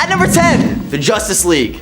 At number 10, the Justice League.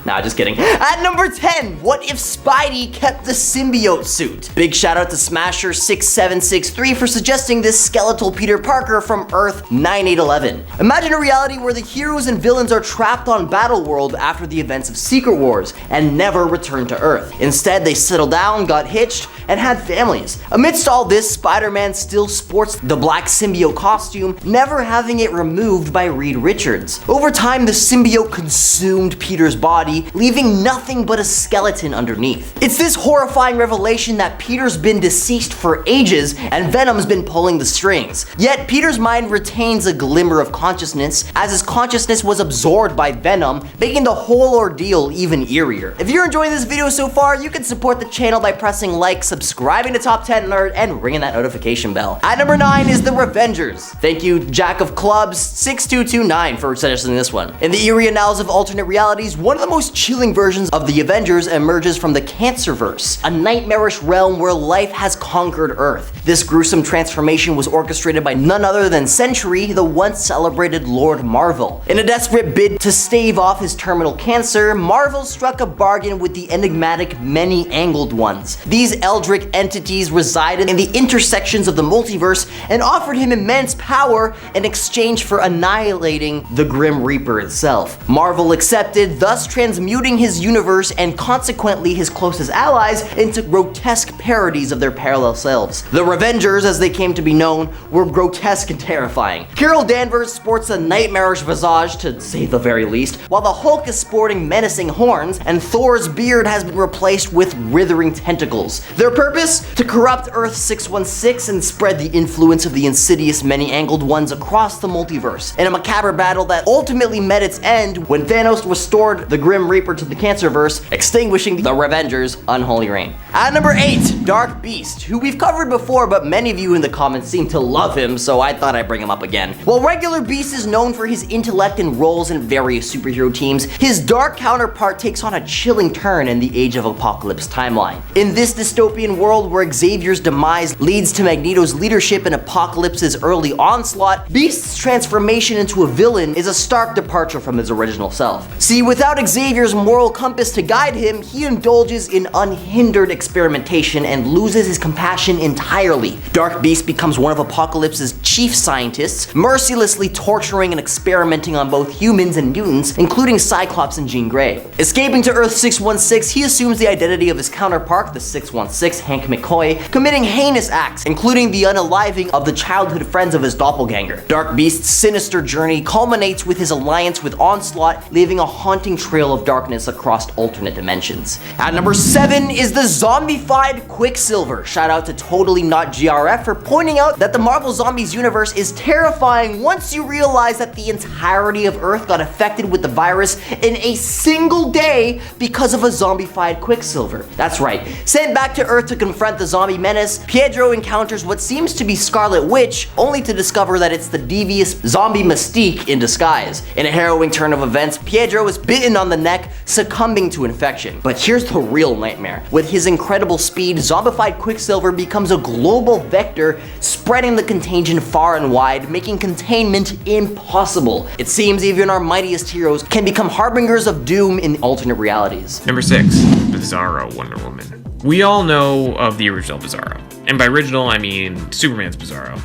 Nah, just kidding. At number 10, what if Spidey kept the symbiote suit? Big shout out to Smasher6763 for suggesting this skeletal Peter Parker from Earth 9811. Imagine a reality where the heroes and villains are trapped on Battleworld after the events of Secret Wars and never return to Earth. Instead, they settled down, got hitched, and had families. Amidst all this, Spider-Man still sports the black symbiote costume, never having it removed by Reed Richards. Over time, the symbiote consumed Peter's body, leaving nothing but a skeleton underneath. It's this horrifying revelation that Peter's been deceased for ages and Venom's been pulling the strings. Yet Peter's mind retains a glimmer of consciousness, as his consciousness was absorbed by Venom, making the whole ordeal even eerier. If you're enjoying this video so far, you can support the channel by pressing like, subscribing to Top 10 Nerd, and ringing that notification bell. At number 9 is the Revengers. Thank you, Jack of Clubs 6229 for suggesting this one. In the eerie annals of alternate realities, one of the most chilling versions of the Avengers emerges from the Cancerverse, a nightmarish realm where life has conquered Earth. This gruesome transformation was orchestrated by none other than Sentry, the once celebrated Lord Marvel. In a desperate bid to stave off his terminal cancer, Marvel struck a bargain with the enigmatic Many-Angled Ones. These eldritch entities resided in the intersections of the multiverse and offered him immense power in exchange for annihilating the Grim Reaper itself. Marvel accepted, thus transmuting his universe and consequently his closest allies into grotesque parodies of their parallel selves. The Revengers, as they came to be known, were grotesque and terrifying. Carol Danvers sports a nightmarish visage, to say the very least, while the Hulk is sporting menacing horns, and Thor's beard has been replaced with withering tentacles. Their purpose? To corrupt Earth 616 and spread the influence of the insidious Many-Angled Ones across the multiverse, in a macabre battle that ultimately met its end when Thanos restored the Grim Reaper to the Cancerverse, extinguishing the Revengers' unholy reign. At number 8, Dark Beast, who we've covered before, but many of you in the comments seem to love him, so I thought I'd bring him up again. While regular Beast is known for his intellect and roles in various superhero teams, his dark counterpart takes on a chilling turn in the Age of Apocalypse timeline. In this dystopian world where Xavier's demise leads to Magneto's leadership in Apocalypse's early onslaught, Beast's transformation into a villain is a stark departure from his original self. See, without Xavier's moral compass to guide him, he indulges in unhindered experimentation and loses his compassion entirely. Dark Beast becomes one of Apocalypse's chief scientists, mercilessly torturing and experimenting on both humans and mutants, including Cyclops and Jean Grey. Escaping to Earth 616, he assumes the identity of his counterpart, the 616, Hank McCoy, committing heinous acts, including the unaliving of the childhood friends of his doppelganger. Dark Beast's sinister journey culminates with his alliance with Onslaught, leaving a haunting trail of darkness across alternate dimensions. At number 7 is the zombified Quicksilver. Shout out to Totally Not GRF for pointing out that the Marvel Zombies universe is terrifying once you realize that the entirety of Earth got affected with the virus in a single day because of a zombified Quicksilver. That's right. Sent back to Earth to confront the zombie menace, Pietro encounters what seems to be Scarlet Witch, only to discover that it's the devious zombie Mystique in disguise. In a harrowing turn of events, Pietro is bitten on the neck, succumbing to infection. But here's the real nightmare. With his incredible speed, zombified Quicksilver becomes a global vector, spreading the contagion far and wide, making containment impossible. It seems even our mightiest heroes can become harbingers of doom in alternate realities. Number 6, Bizarro Wonder Woman. We all know of the original Bizarro, and by original I mean Superman's Bizarro.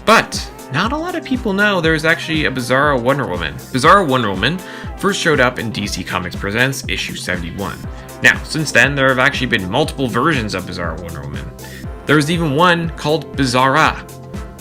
But not a lot of people know there's actually a Bizarro Wonder Woman. Bizarro Wonder Woman first showed up in DC Comics Presents issue 71. Now, since then, there have actually been multiple versions of Bizarro Wonder Woman. There's even one called Bizarra.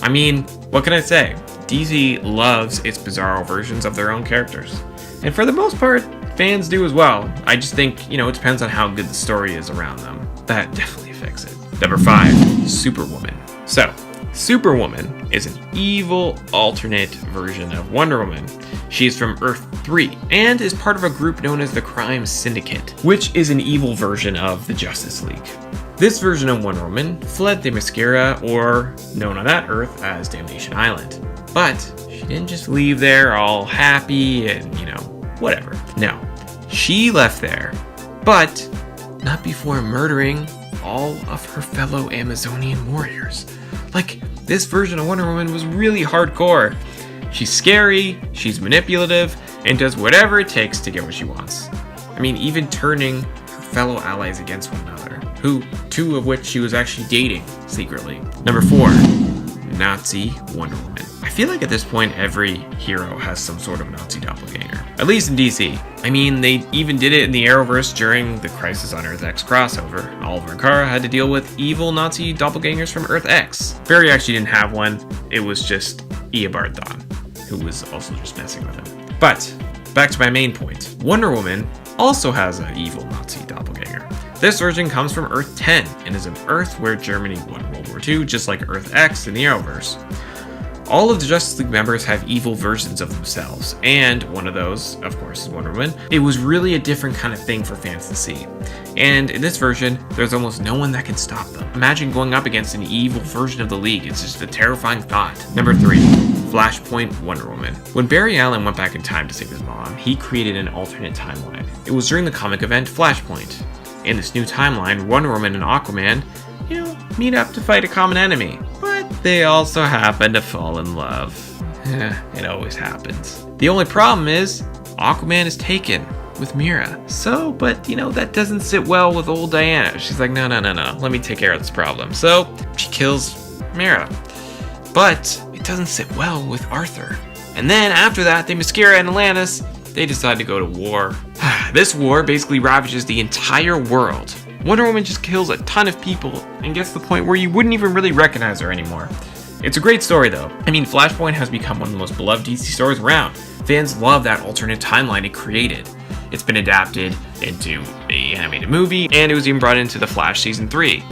I mean, what can I say? DC loves its Bizarro versions of their own characters. And for the most part, fans do as well. I just think, it depends on how good the story is around them. That definitely affects it. Number 5, Superwoman. So, Superwoman is an evil alternate version of Wonder Woman. She is from Earth 3 and is part of a group known as the Crime Syndicate, which is an evil version of the Justice League. This version of Wonder Woman fled Themyscira, or known on that Earth as Damnation Island. But she didn't just leave there all happy and, whatever. No, she left there, but not before murdering all of her fellow Amazonian warriors. Like, this version of Wonder Woman was really hardcore. She's scary, she's manipulative, and does whatever it takes to get what she wants. I mean, even turning her fellow allies against one another, two of which she was actually dating secretly. Number 4, Nazi Wonder Woman. I feel like at this point, every hero has some sort of Nazi doppelganger, at least in DC. I mean, they even did it in the Arrowverse during the Crisis on Earth X crossover. Oliver and Kara had to deal with evil Nazi doppelgangers from Earth X. Barry actually didn't have one. It was just Eobard Thawne, who was also just messing with him. But back to my main point. Wonder Woman also has an evil Nazi doppelganger. This version comes from Earth 10 and is an Earth where Germany won World War II, just like Earth X in the Arrowverse. All of the Justice League members have evil versions of themselves, and one of those, of course, is Wonder Woman. It was really a different kind of thing for fans to see. And in this version, there's almost no one that can stop them. Imagine going up against an evil version of the League. It's just a terrifying thought. Number 3, Flashpoint Wonder Woman. When Barry Allen went back in time to save his mom, he created an alternate timeline. It was during the comic event Flashpoint. In this new timeline, Wonder Woman and Aquaman, meet up to fight a common enemy. But they also happen to fall in love. It always happens. The only problem is, Aquaman is taken with Mira. But that doesn't sit well with old Diana. She's like, no, let me take care of this problem. So, she kills Mira. But it doesn't sit well with Arthur. And then after that, Themyscira and Atlantis, they decide to go to war. This war basically ravages the entire world. Wonder Woman just kills a ton of people and gets to the point where you wouldn't even really recognize her anymore. It's a great story though. I mean, Flashpoint has become one of the most beloved DC stories around. Fans love that alternate timeline it created. It's been adapted into an animated movie, and it was even brought into The Flash Season 3.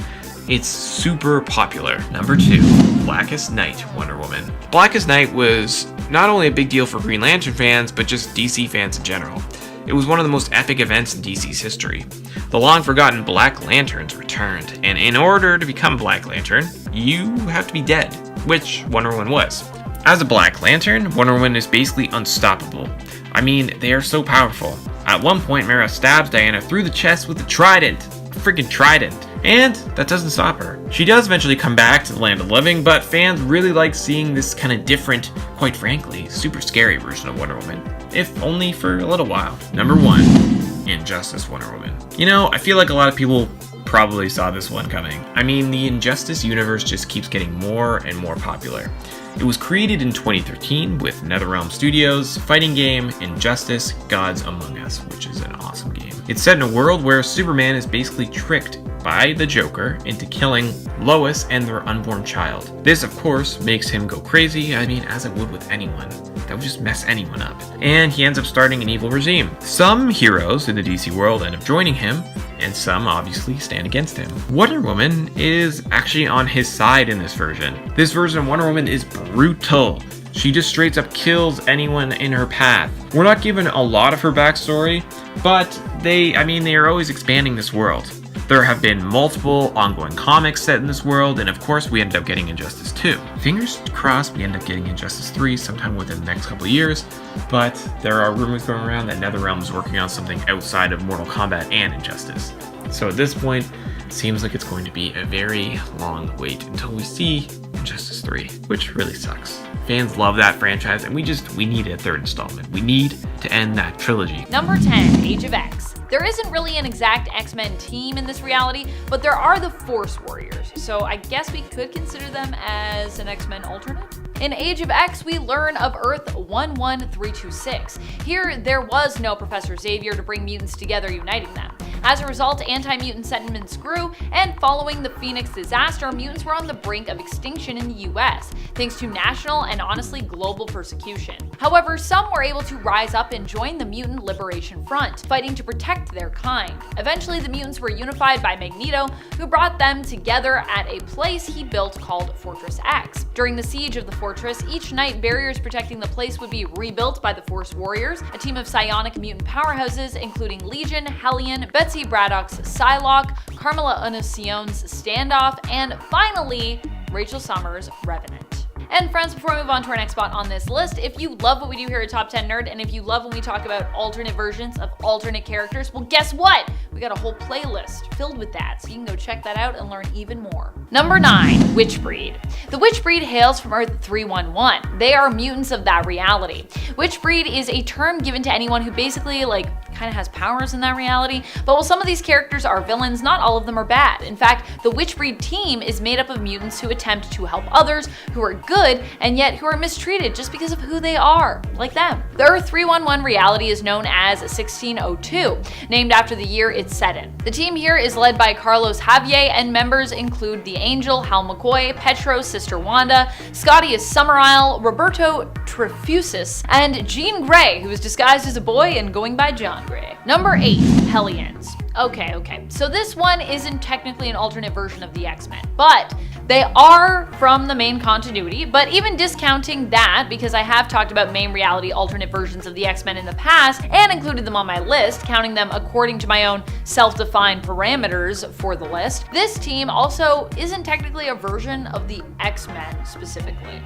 It's super popular. Number 2, Blackest Night Wonder Woman. Blackest Night was not only a big deal for Green Lantern fans, but just DC fans in general. It was one of the most epic events in DC's history. The long-forgotten Black Lanterns returned, and in order to become Black Lantern, you have to be dead, which Wonder Woman was. As a Black Lantern, Wonder Woman is basically unstoppable. I mean, they are so powerful. At one point, Mara stabs Diana through the chest with a trident. A freaking trident. And that doesn't stop her. She does eventually come back to the land of the living, but fans really like seeing this kind of different, quite frankly, super scary version of Wonder Woman, if only for a little while. Number 1, Injustice Wonder Woman. I feel like a lot of people probably saw this one coming. I mean, the Injustice universe just keeps getting more and more popular. It was created in 2013 with NetherRealm Studios' fighting game Injustice: Gods Among Us, which is an awesome game. It's set in a world where Superman is basically tricked by the Joker into killing Lois and their unborn child. This, of course, makes him go crazy, as it would with anyone. That would just mess anyone up. And he ends up starting an evil regime. Some heroes in the DC world end up joining him, and some obviously stand against him. Wonder Woman is actually on his side in this version. This version of Wonder Woman is brutal. She just straight up kills anyone in her path. We're not given a lot of her backstory, but they are always expanding this world. There have been multiple ongoing comics set in this world, and of course we ended up getting Injustice 2. Fingers crossed we end up getting Injustice 3 sometime within the next couple of years, but there are rumors going around that NetherRealm is working on something outside of Mortal Kombat and Injustice. So at this point, it seems like it's going to be a very long wait until we see Injustice 3, which really sucks. Fans love that franchise, and we need a third installment. We need to end that trilogy. Number 10, Age of X. There isn't really an exact X-Men team in this reality, but there are the Force Warriors, so I guess we could consider them as an X-Men alternate? In Age of X, we learn of Earth 11326. Here, there was no Professor Xavier to bring mutants together, uniting them. As a result, anti-mutant sentiments grew, and following the Phoenix disaster, mutants were on the brink of extinction in the US, thanks to national and honestly global persecution. However, some were able to rise up and join the Mutant Liberation Front, fighting to protect their kind. Eventually, the mutants were unified by Magneto, who brought them together at a place he built called Fortress X. During the siege of the fortress, each night barriers protecting the place would be rebuilt by the Force Warriors, a team of psionic mutant powerhouses including Legion, Hellion, Betsy Braddock's Psylocke, Carmela Unnasion's Standoff, and finally, Rachel Summers' Revenant. And friends, before we move on to our next spot on this list, if you love what we do here at Top 10 Nerd, and if you love when we talk about alternate versions of alternate characters, well, guess what? We got a whole playlist filled with that, so you can go check that out and learn even more. Number 9, Witch Breed. The Witch Breed hails from Earth 311. They are mutants of that reality. Witch Breed is a term given to anyone who basically kind of has powers in that reality, but while some of these characters are villains, not all of them are bad. In fact, the Witch Breed team is made up of mutants who attempt to help others, who are good, and yet who are mistreated just because of who they are, like them. The Earth 311 reality is known as 1602, named after the year it's set in. The team here is led by Carlos Javier, and members include the Angel, Hal McCoy, Petro, Sister Wanda, Scariest Summerisle, Roberto Trefusis, and Jean Grey, who is disguised as a boy and going by John Grey. Number 8, Hellions. Okay, so this one isn't technically an alternate version of the X-Men, but they are from the main continuity. But even discounting that, because I have talked about main reality alternate versions of the X-Men in the past and included them on my list, counting them according to my own self-defined parameters for the list, this team also isn't technically a version of the X-Men specifically.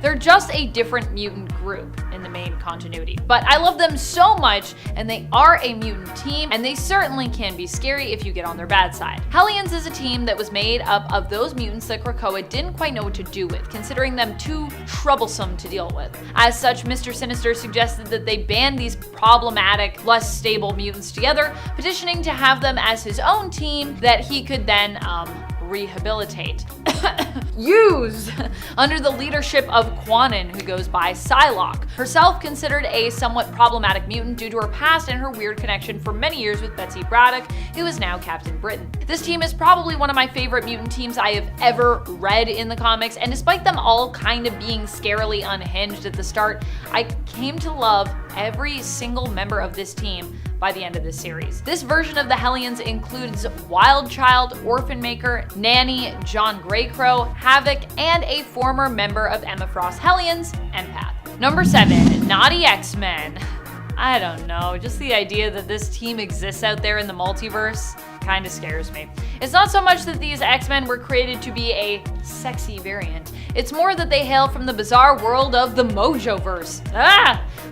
They're just a different mutant group in the main continuity, but I love them so much, and they are a mutant team, and they certainly can be scary if you get on their bad side. Hellions is a team that was made up of those mutants that Krakoa didn't quite know what to do with, considering them too troublesome to deal with. As such, Mr. Sinister suggested that they band these problematic, less stable mutants together, petitioning to have them as his own team that he could then, rehabilitate. Use! Under the leadership of Quanon, who goes by Psylocke, herself considered a somewhat problematic mutant due to her past and her weird connection for many years with Betsy Braddock, who is now Captain Britain. This team is probably one of my favorite mutant teams I have ever read in the comics, and despite them all kind of being scarily unhinged at the start, I came to love every single member of this team by the end of this series. This version of the Hellions includes Wild Child, Orphan Maker, Nanny, John Greycrow, Havoc, and a former member of Emma Frost's Hellions, Empath. Number 7, Naughty X-Men. I don't know, just the idea that this team exists out there in the multiverse kind of scares me. It's not so much that these X-Men were created to be a sexy variant. It's more that they hail from the bizarre world of the Mojoverse.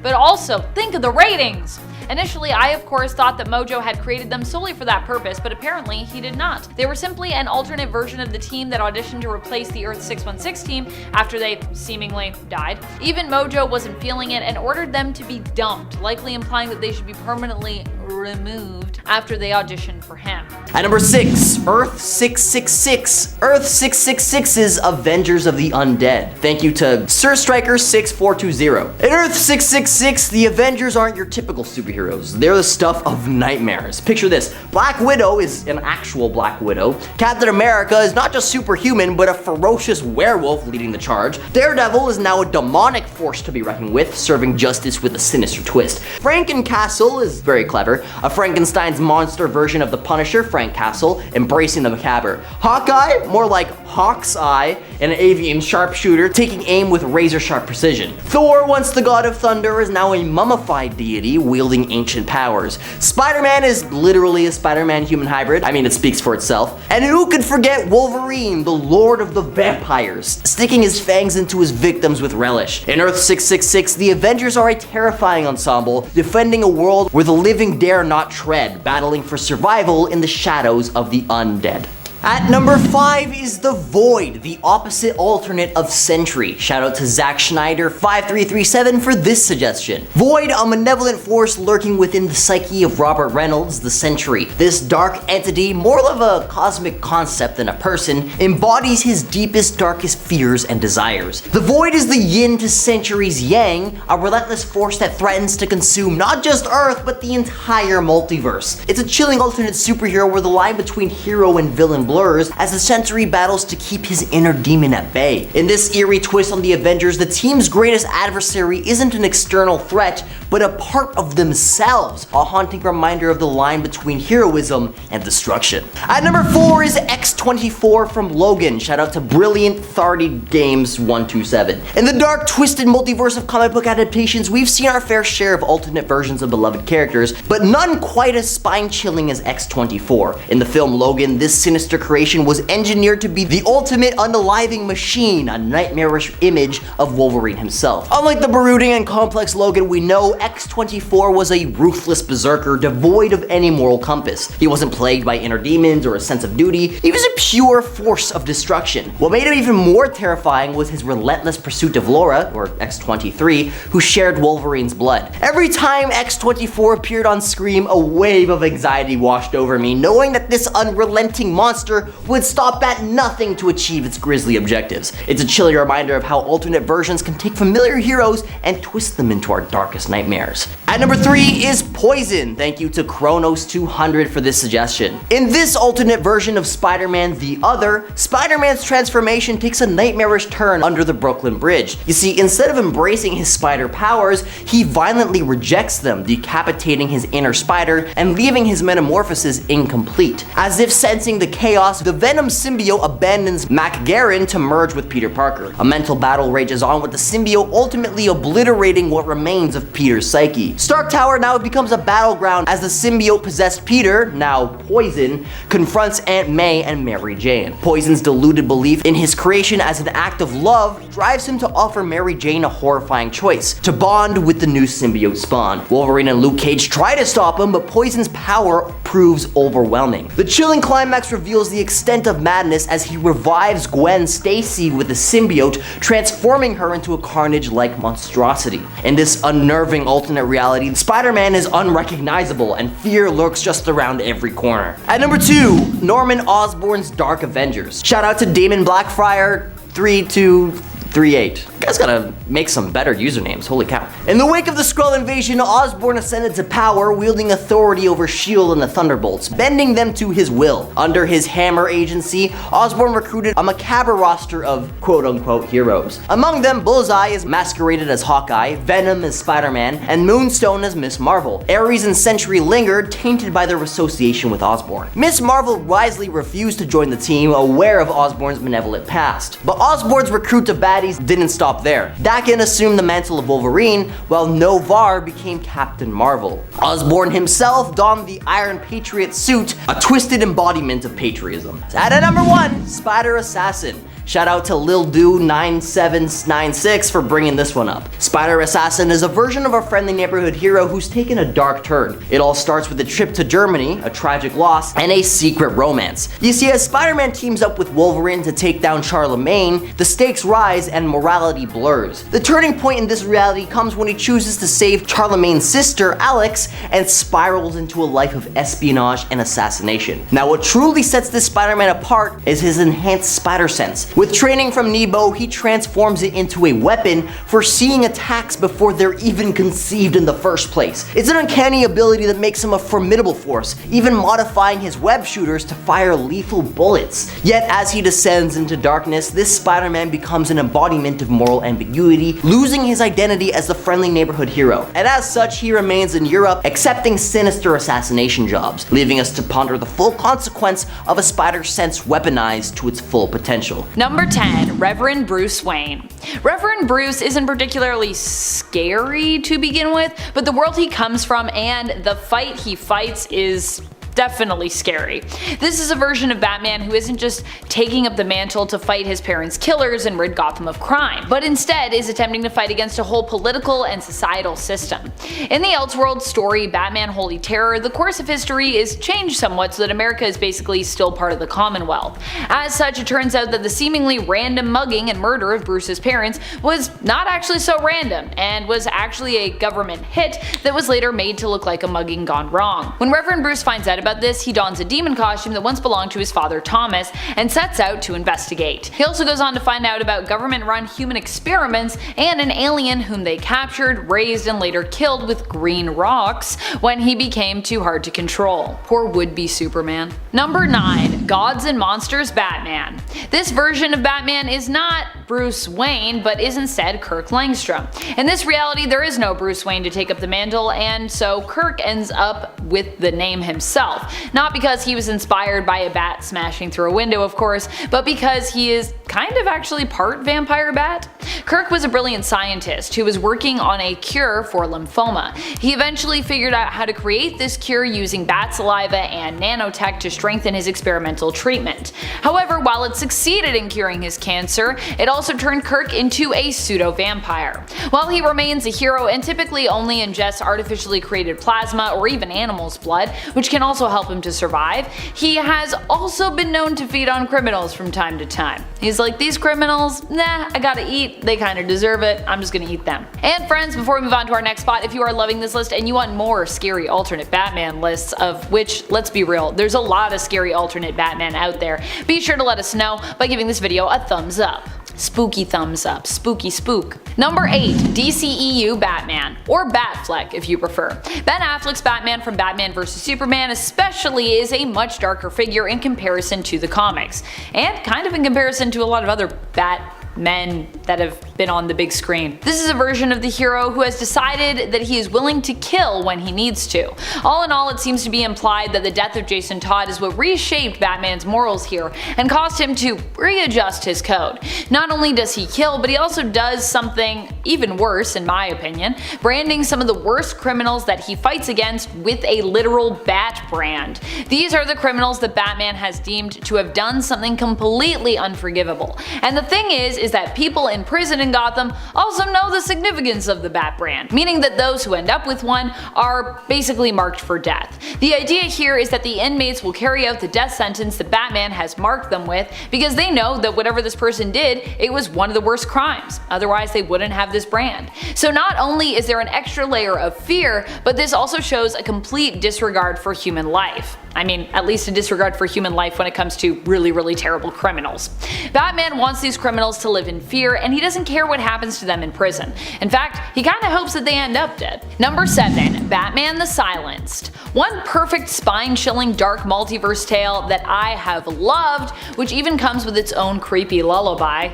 But also, think of the ratings! Initially, I of course thought that Mojo had created them solely for that purpose, but apparently he did not. They were simply an alternate version of the team that auditioned to replace the Earth 616 team after they seemingly died. Even Mojo wasn't feeling it and ordered them to be dumped, likely implying that they should be permanently removed after they auditioned for him. At number 6, Earth 666. Earth 666's Avengers of the Undead. Thank you to Sir Striker 6420. In Earth 666, the Avengers aren't your typical superheroes. They're the stuff of nightmares. Picture this. Black Widow is an actual Black Widow. Captain America is not just superhuman, but a ferocious werewolf leading the charge. Daredevil is now a demonic force to be reckoned with, serving justice with a sinister twist. Frankencastle is very clever. A Frankenstein's monster version of the Punisher, Frank Castle, embracing the macabre. Hawkeye, more like Hawk's Eye, an avian sharpshooter taking aim with razor-sharp precision. Thor, once the god of thunder, is now a mummified deity wielding ancient powers. Spider-Man is literally a Spider-Man human hybrid. I mean, it speaks for itself. And who could forget Wolverine, the lord of the vampires, sticking his fangs into his victims with relish. In Earth 666, the Avengers are a terrifying ensemble, defending a world where the living dare not tread, battling for survival in the shadows of the undead. At number 5 is the Void, the opposite alternate of Sentry. Shout out to Zack Schneider 5337 for this suggestion. Void, a malevolent force lurking within the psyche of Robert Reynolds, the Sentry. This dark entity, more of a cosmic concept than a person, embodies his deepest, darkest fears and desires. The Void is the yin to Sentry's yang, a relentless force that threatens to consume not just Earth, but the entire multiverse. It's a chilling alternate superhero where the line between hero and villain blurs as the Sentry battles to keep his inner demon at bay. In this eerie twist on the Avengers, the team's greatest adversary isn't an external threat, but a part of themselves, a haunting reminder of the line between heroism and destruction. At number 4 is X-24 from Logan. Shout out to Brilliant Thardy Games 127. In the dark, twisted multiverse of comic book adaptations, we've seen our fair share of alternate versions of beloved characters, but none quite as spine-chilling as X-24. In the film Logan, this sinister creation was engineered to be the ultimate unaliving machine, a nightmarish image of Wolverine himself. Unlike the brooding and complex Logan we know, X-24 was a ruthless berserker devoid of any moral compass. He wasn't plagued by inner demons or a sense of duty, he was a pure force of destruction. What made him even more terrifying was his relentless pursuit of Laura, or X-23, who shared Wolverine's blood. Every time X-24 appeared on screen, a wave of anxiety washed over me, knowing that this unrelenting monster would stop at nothing to achieve its grisly objectives. It's a chilling reminder of how alternate versions can take familiar heroes and twist them into our darkest nightmares. At number 3 is Poison. Thank you to Kronos200 for this suggestion. In this alternate version of Spider-Man the Other, Spider-Man's transformation takes a nightmarish turn under the Brooklyn Bridge. You see, instead of embracing his spider powers, he violently rejects them, decapitating his inner spider and leaving his metamorphosis incomplete. As if sensing the chaos, the Venom symbiote abandons MacGarren to merge with Peter Parker. A mental battle rages on, with the symbiote ultimately obliterating what remains of Peter's psyche. Stark Tower now becomes a battleground as the symbiote possessed Peter, now Poison, confronts Aunt May and Mary Jane. Poison's deluded belief in his creation as an act of love drives him to offer Mary Jane a horrifying choice: to bond with the new symbiote spawn. Wolverine and Luke Cage try to stop him, but Poison's power proves overwhelming. The chilling climax reveals the extent of madness as he revives Gwen Stacy with the symbiote, transforming her into a Carnage-like monstrosity. In this unnerving alternate reality, Spider-Man is unrecognizable and fear lurks just around every corner. At number 2, Norman Osborn's Dark Avengers. Shout out to Damon Blackfriar 3238. You guys gotta make some better usernames, holy cow. In the wake of the Skrull invasion, Osborn ascended to power, wielding authority over S.H.I.E.L.D. and the Thunderbolts, bending them to his will. Under his Hammer agency, Osborn recruited a macabre roster of quote-unquote heroes. Among them, Bullseye is masqueraded as Hawkeye, Venom as Spider-Man, and Moonstone as Miss Marvel. Ares and Sentry lingered, tainted by their association with Osborn. Miss Marvel wisely refused to join the team, aware of Osborn's malevolent past. But Osborn's recruit of baddies didn't stop there. Daken assumed the mantle of Wolverine, while Novar became Captain Marvel. Osborn himself donned the Iron Patriot suit, a twisted embodiment of patriotism. At number 1, Spider Assassin. Shout out to Lil Do 9796 for bringing this one up. Spider Assassin is a version of our friendly neighborhood hero who's taken a dark turn. It all starts with a trip to Germany, a tragic loss, and a secret romance. You see, as Spider-Man teams up with Wolverine to take down Charlemagne, the stakes rise and morality blurs. The turning point in this reality comes when he chooses to save Charlemagne's sister, Alex, and spirals into a life of espionage and assassination. Now, what truly sets this Spider-Man apart is his enhanced spider sense. With training from Nebo, he transforms it into a weapon for seeing attacks before they're even conceived in the first place. It's an uncanny ability that makes him a formidable force, even modifying his web shooters to fire lethal bullets. Yet as he descends into darkness, this Spider-Man becomes an embodiment of moral ambiguity, losing his identity as the friendly neighborhood hero. And as such, he remains in Europe, accepting sinister assassination jobs, leaving us to ponder the full consequence of a spider sense weaponized to its full potential. Number 10, Reverend Bruce Wayne. Reverend Bruce isn't particularly scary to begin with, but the world he comes from and the fight he fights is definitely scary. This is a version of Batman who isn't just taking up the mantle to fight his parents' killers and rid Gotham of crime, but instead is attempting to fight against a whole political and societal system. In the Elseworlds story Batman Holy Terror, the course of history is changed somewhat so that America is basically still part of the Commonwealth. As such, it turns out that the seemingly random mugging and murder of Bruce's parents was not actually so random, and was actually a government hit that was later made to look like a mugging gone wrong. When Reverend Bruce finds out about this, he dons a demon costume that once belonged to his father Thomas and sets out to investigate. He also goes on to find out about government-run human experiments and an alien whom they captured, raised, and later killed with green rocks when he became too hard to control. Poor would-be Superman. Number 9, Gods and Monsters Batman. This version of Batman is not Bruce Wayne, but is instead Kirk Langstrom. In this reality, there is no Bruce Wayne to take up the mantle, and so Kirk ends up with the name himself. Not because he was inspired by a bat smashing through a window, of course, but because he is kind of actually part vampire bat. Kirk was a brilliant scientist who was working on a cure for lymphoma. He eventually figured out how to create this cure using bat saliva and nanotech to strengthen his experimental treatment. However, while it succeeded in curing his cancer, it also turned Kirk into a pseudo-vampire. While he remains a hero and typically only ingests artificially created plasma or even animals' blood, which can also help him to survive, he has also been known to feed on criminals from time to time. He's like, these criminals, nah, I gotta eat, they kinda deserve it, I'm just gonna eat them. And friends, before we move on to our next spot, if you are loving this list and you want more scary alternate Batman lists, of which, let's be real, there's a lot of scary alternate Batman out there, be sure to let us know by giving this video a thumbs up. Spooky thumbs up, spooky spook. Number 8, DCEU Batman, or Batfleck if you prefer. Ben Affleck's Batman from Batman vs Superman especially is a much darker figure in comparison to the comics, and kind of in comparison to a lot of other Batmen that have been on the big screen. This is a version of the hero who has decided that he is willing to kill when he needs to. All in all, it seems to be implied that the death of Jason Todd is what reshaped Batman's morals here and caused him to readjust his code. Not only does he kill, but he also does something even worse in my opinion, branding some of the worst criminals that he fights against with a literal bat brand. These are the criminals that Batman has deemed to have done something completely unforgivable. And the thing is that people in prison in Gotham also know the significance of the bat brand, meaning that those who end up with one are basically marked for death. The idea here is that the inmates will carry out the death sentence that Batman has marked them with because they know that whatever this person did, it was one of the worst crimes, otherwise they wouldn't have this brand. So not only is there an extra layer of fear, but this also shows a complete disregard for human life. I mean, at least a disregard for human life when it comes to really terrible criminals. Batman wants these criminals to live in fear, and he doesn't care what happens to them in prison. In fact, he kinda hopes that they end up dead. Number 7, Batman the Silenced. One perfect spine-chilling dark multiverse tale that I have loved, which even comes with its own creepy lullaby,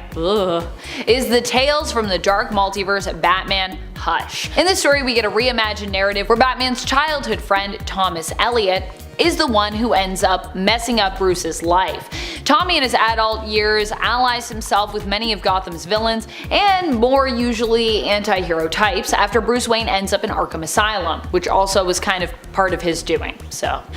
is the Tales from the Dark Multiverse Batman Hush. In this story, we get a reimagined narrative where Batman's childhood friend, Thomas Elliot, is the one who ends up messing up Bruce's life. Tommy in his adult years allies himself with many of Gotham's villains and more usually anti-hero types after Bruce Wayne ends up in Arkham Asylum, which also was kind of part of his doing.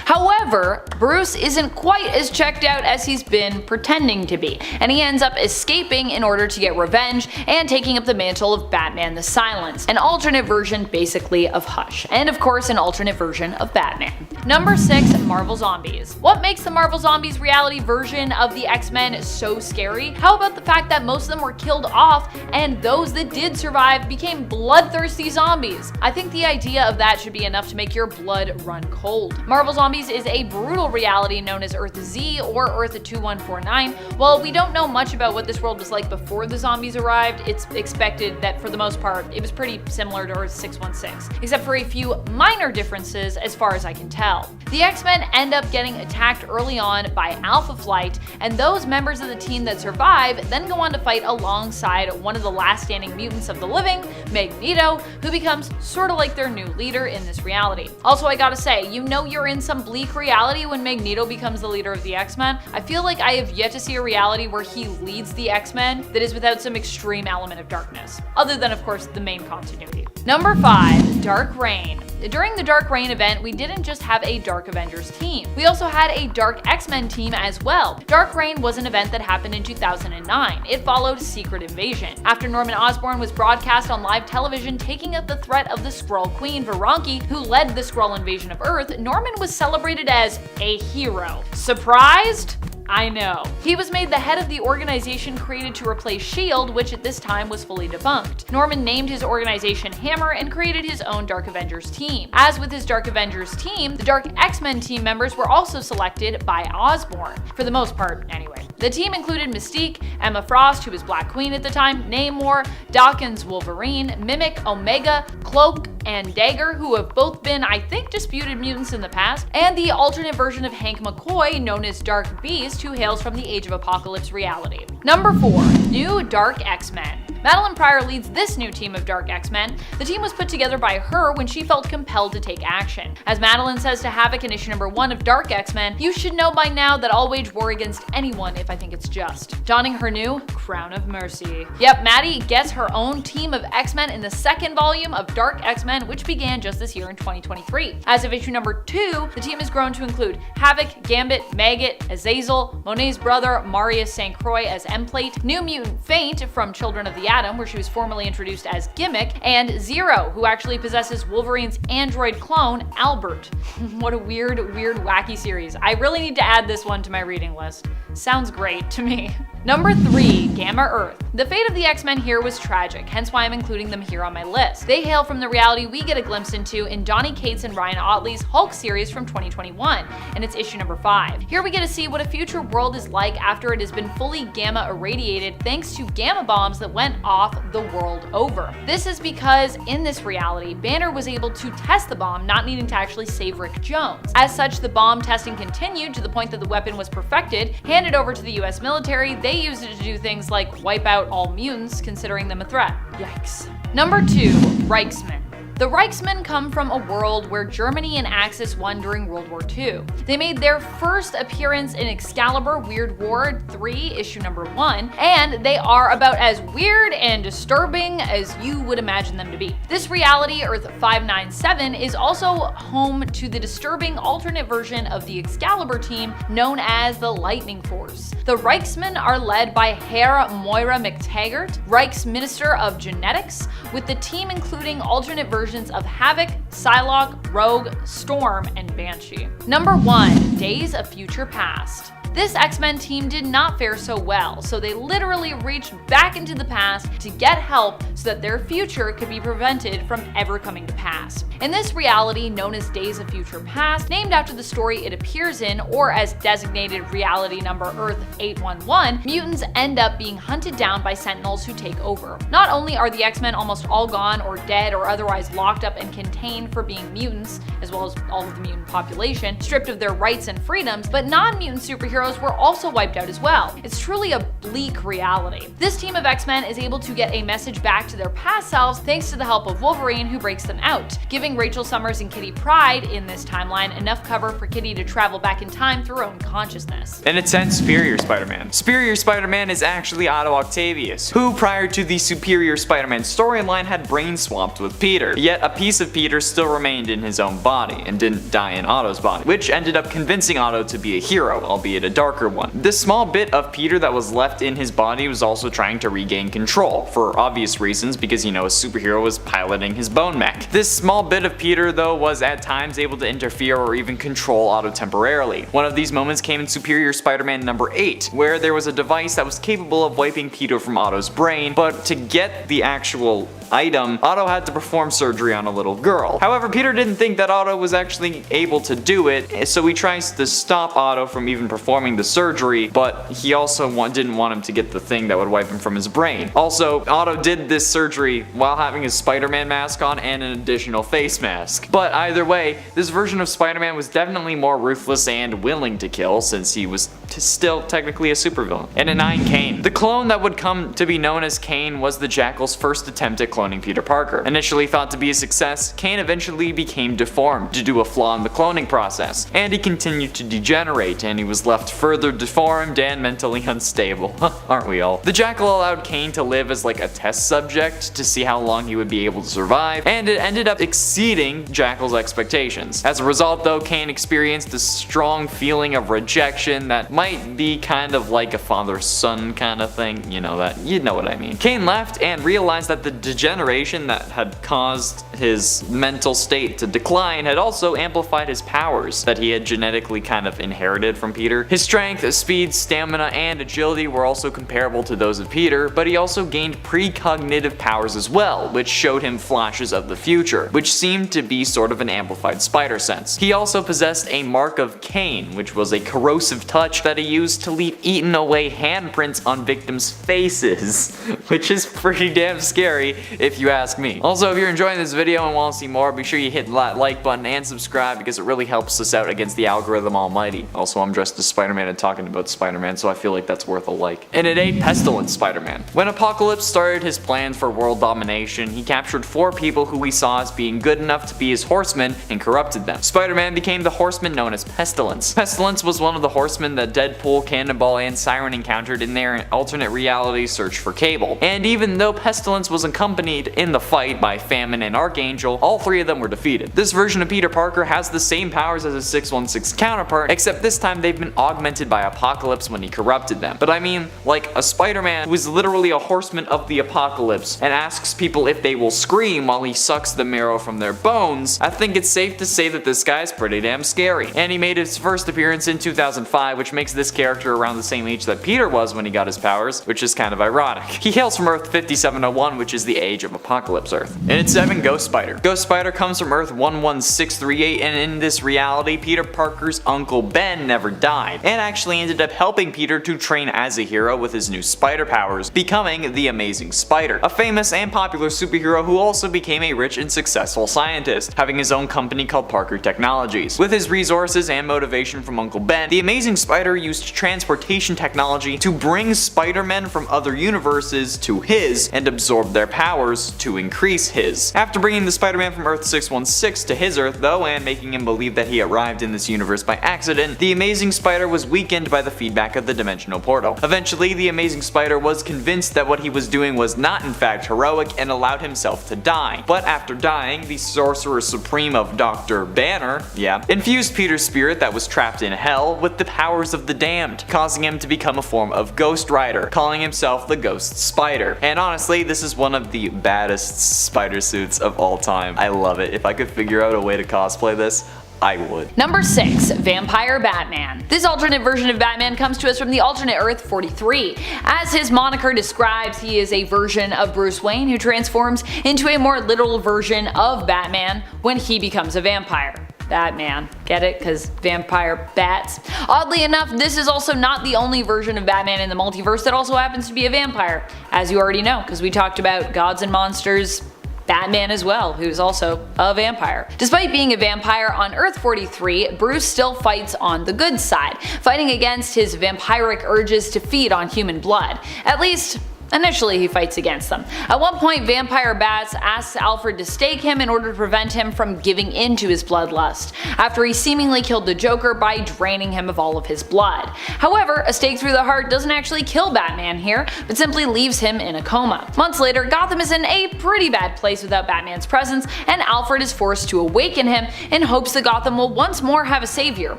However, Bruce isn't quite as checked out as he's been pretending to be, and he ends up escaping in order to get revenge and taking up the mantle of Batman the Silenced, an alternate version basically of Hush, and of course an alternate version of Batman. Number 6, Marvel Zombies. What makes the Marvel Zombies reality version of the X-Men so scary? How about the fact that most of them were killed off and those that did survive became bloodthirsty zombies? I think the idea of that should be enough to make your blood run cold. Marvel Zombies is a brutal reality known as Earth Z or Earth 2149. While we don't know much about what this world was like before the zombies arrived, it's expected that for the most part it was pretty similar to Earth 616, except for a few minor differences as far as I can tell. The X-Men end up getting attacked early on by Alpha Flight, and those members of the team that survive then go on to fight alongside one of the last standing mutants of the living, Magneto, who becomes sorta like their new leader in this reality. Also, I gotta say, you know you're in some bleak reality when Magneto becomes the leader of the X-Men. I feel like I have yet to see a reality where he leads the X-Men that is without some extreme element of darkness, other than of course the main continuity. Number 5, Dark Reign. During the Dark Reign event, we didn't just have a Dark Avengers team. We also had a Dark X-Men team as well. Dark Reign was an event that happened in 2009. It followed Secret Invasion. After Norman Osborn was broadcast on live television taking up the threat of the Skrull Queen, Varanki, who led the Skrull invasion of Earth, Norman was celebrated as a hero. Surprised? I know. He was made the head of the organization created to replace S.H.I.E.L.D., which at this time was fully defunct. Norman named his organization Hammer and created his own Dark Avengers team. As with his Dark Avengers team, the Dark X-Men team members were also selected by Osborn, for the most part anyway. The team included Mystique, Emma Frost, who was Black Queen at the time, Namor, Dawkins Wolverine, Mimic, Omega, Cloak, and Dagger, who have both been, I think, disputed mutants in the past, and the alternate version of Hank McCoy known as Dark Beast, who hails from the Age of Apocalypse reality. Number 4. New Dark X-Men. Madeline Pryor leads this new team of Dark X-Men. The team was put together by her when she felt compelled to take action. As Madeline says to Havoc in issue number 1 of Dark X-Men, "You should know by now that I'll wage war against anyone if I think it's just." Donning her new Crown of Mercy. Yep, Maddie gets her own team of X-Men in the second volume of Dark X-Men, which began just this year in 2023. As of issue number 2, the team has grown to include Havoc, Gambit, Maggot, Azazel, Monet's brother Marius St. Croix as M-Plate, New Mutant Feint from Children of the Atom, where she was formerly introduced as Gimmick, and Zero, who actually possesses Wolverine's android clone, Albert. What a weird, wacky series. I really need to add this one to my reading list. Sounds great to me. Number 3. Gamma Earth. The fate of the X-Men here was tragic, hence why I'm including them here on my list. They hail from the reality we get a glimpse into in Donny Cates and Ryan Ottley's Hulk series from 2021, and it's issue number 5. Here we get to see what a future world is like after it has been fully gamma irradiated thanks to gamma bombs that went off the world over. This is because in this reality, Banner was able to test the bomb, not needing to actually save Rick Jones. As such, the bomb testing continued to the point that the weapon was perfected, handed over to the US military. They used it to do things like wipe out all mutants, considering them a threat. Yikes. Number 2. Reichsman. The Reichsmen come from a world where Germany and Axis won during World War II. They made their first appearance in Excalibur Weird War 3, issue number 1, and they are about as weird and disturbing as you would imagine them to be. This reality, Earth 597, is also home to the disturbing alternate version of the Excalibur team known as the Lightning Force. The Reichsmen are led by Herr Moira McTaggart, Reichsminister of Genetics, with the team including alternate versions of Havoc, Psylocke, Rogue, Storm, and Banshee. Number 1. Days of Future Past. This X-Men team did not fare so well, so they literally reached back into the past to get help so that their future could be prevented from ever coming to pass. In this reality, known as Days of Future Past, named after the story it appears in, or as designated reality number Earth 811, mutants end up being hunted down by Sentinels who take over. Not only are the X-Men almost all gone or dead or otherwise locked up and contained for being mutants, as well as all of the mutant population, stripped of their rights and freedoms, but non-mutant superheroes were also wiped out as well. It's truly a bleak reality. This team of X-Men is able to get a message back to their past selves thanks to the help of Wolverine, who breaks them out, giving Rachel Summers and Kitty Pryde in this timeline enough cover for Kitty to travel back in time through her own consciousness. And it's sent Superior Spider-Man. Superior Spider-Man is actually Otto Octavius, who prior to the Superior Spider-Man storyline had brain swapped with Peter. Yet a piece of Peter still remained in his own body and didn't die in Otto's body, which ended up convincing Otto to be a hero, albeit a darker one. This small bit of Peter that was left in his body was also trying to regain control, for obvious reasons, because a superhero was piloting his bone mech. This small bit of Peter though was at times able to interfere or even control Otto temporarily. One of these moments came in Superior Spider-Man number 8, where there was a device that was capable of wiping Peter from Otto's brain, but to get the actual item, Otto had to perform surgery on a little girl. However, Peter didn't think that Otto was actually able to do it, so he tries to stop Otto from even performing the surgery, but he also didn't want him to get the thing that would wipe him from his brain. Also, Otto did this surgery while having his Spider-Man mask on and an additional face mask. But either way, this version of Spider-Man was definitely more ruthless and willing to kill, since he was still technically a supervillain. And at 9, Kane. The clone that would come to be known as Kane was the Jackal's first attempt at cloning Peter Parker. Initially thought to be a success, Kane eventually became deformed due to a flaw in the cloning process, and he continued to degenerate, and he was left further deformed and mentally unstable. Aren't we all? The Jackal allowed Kane to live as like a test subject to see how long he would be able to survive, and it ended up exceeding Jackal's expectations. As a result though, Kane experienced a strong feeling of rejection that might be kind of like a father-son kind of thing, you know what I mean. Kane left and realized that the degeneration that had caused his mental state to decline had also amplified his powers that he had genetically kind of inherited from Peter. His strength, speed, stamina, and agility were also comparable to those of Peter, but he also gained precognitive powers as well, which showed him flashes of the future, which seemed to be sort of an amplified spider sense. He also possessed a mark of Cain, which was a corrosive touch that he used to leave eaten away handprints on victims' faces, which is pretty damn scary if you ask me. Also, if you're enjoying this video and want to see more, be sure you hit that like button and subscribe because it really helps us out against the algorithm almighty. Also, I'm dressed as Spider-Man and talking about Spider-Man, so I feel like that's worth a like. In at 8, Pestilence Spider-Man. When Apocalypse started his plans for world domination, he captured 4 people who he saw as being good enough to be his horsemen and corrupted them. Spider-Man became the horseman known as Pestilence. Pestilence was one of the horsemen that Deadpool, Cannonball, and Siren encountered in their alternate reality search for Cable. And even though Pestilence was accompanied in the fight by Famine and Archangel, all 3 of them were defeated. This version of Peter Parker has the same powers as his 616 counterpart, except this time they've been augmented by Apocalypse when he corrupted them. But I mean, like a Spider-Man who is literally a horseman of the apocalypse and asks people if they will scream while he sucks the marrow from their bones, I think it's safe to say that this guy's pretty damn scary. And he made his first appearance in 2005, which makes this character around the same age that Peter was when he got his powers, which is kind of ironic. He hails from Earth 5701, which is the age of Apocalypse Earth. And at 7, Ghost Spider. Ghost Spider comes from Earth 11638, and in this reality, Peter Parker's Uncle Ben never died, and actually ended up helping Peter to train as a hero with his new spider powers, becoming the Amazing Spider, a famous and popular superhero who also became a rich and successful scientist, having his own company called Parker Technologies. With his resources and motivation from Uncle Ben, the Amazing Spider used transportation technology to bring Spider-Men from other universes to his and absorb their powers to increase his. After bringing the Spider-Man from Earth 616 to his Earth though, and making him believe that he arrived in this universe by accident, the Amazing Spider was weakened by the feedback of the dimensional portal. Eventually, the Amazing Spider was convinced that what he was doing was not in fact heroic and allowed himself to die. But after dying, the Sorcerer Supreme of Dr. Banner, infused Peter's spirit that was trapped in hell with the powers of the damned, causing him to become a form of Ghost Rider, calling himself the Ghost Spider. And honestly, this is one of the baddest spider suits of all time. I love it. If I could figure out a way to cosplay this, I would. Number 6, Vampire Batman. This alternate version of Batman comes to us from the alternate Earth 43. As his moniker describes, he is a version of Bruce Wayne who transforms into a more literal version of Batman when he becomes a vampire. Batman. Get it? Because vampire bats. Oddly enough, this is also not the only version of Batman in the multiverse that also happens to be a vampire, as you already know, because we talked about Gods and Monsters Batman as well, who's also a vampire. Despite being a vampire on Earth 43, Bruce still fights on the good side, fighting against his vampiric urges to feed on human blood. At least, initially he fights against them. At one point, Vampire Bats asks Alfred to stake him in order to prevent him from giving in to his bloodlust, after he seemingly killed the Joker by draining him of all of his blood. However, a stake through the heart doesn't actually kill Batman here, but simply leaves him in a coma. Months later, Gotham is in a pretty bad place without Batman's presence, and Alfred is forced to awaken him in hopes that Gotham will once more have a savior.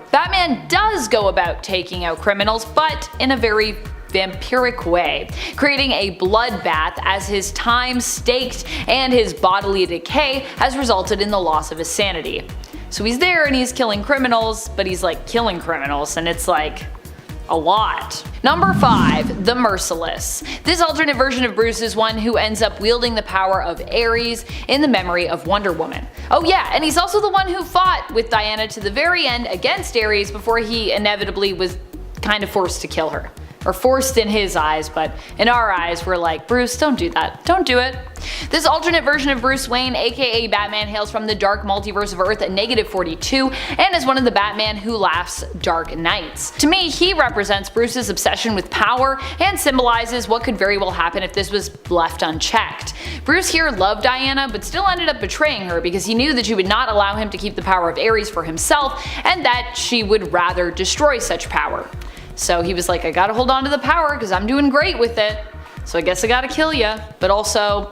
Batman does go about taking out criminals, but in a very vampiric way, creating a bloodbath as his time staked and his bodily decay has resulted in the loss of his sanity. So he's there and he's killing criminals, but he's like killing criminals, and it's like a lot. Number 5, the Merciless. This alternate version of Bruce is one who ends up wielding the power of Ares in the memory of Wonder Woman. Oh yeah, and he's also the one who fought with Diana to the very end against Ares before he inevitably was kind of forced to kill her. Or forced in his eyes, but in our eyes we're like, Bruce, don't do that. Don't do it. This alternate version of Bruce Wayne, aka Batman, hails from the dark multiverse of Earth at -42 and is one of the Batman who laughs Dark Knights. To me, he represents Bruce's obsession with power and symbolizes what could very well happen if this was left unchecked. Bruce here loved Diana, but still ended up betraying her because he knew that she would not allow him to keep the power of Ares for himself, and that she would rather destroy such power. So he was like, I gotta hold on to the power because I'm doing great with it, so I guess I gotta kill ya. But also,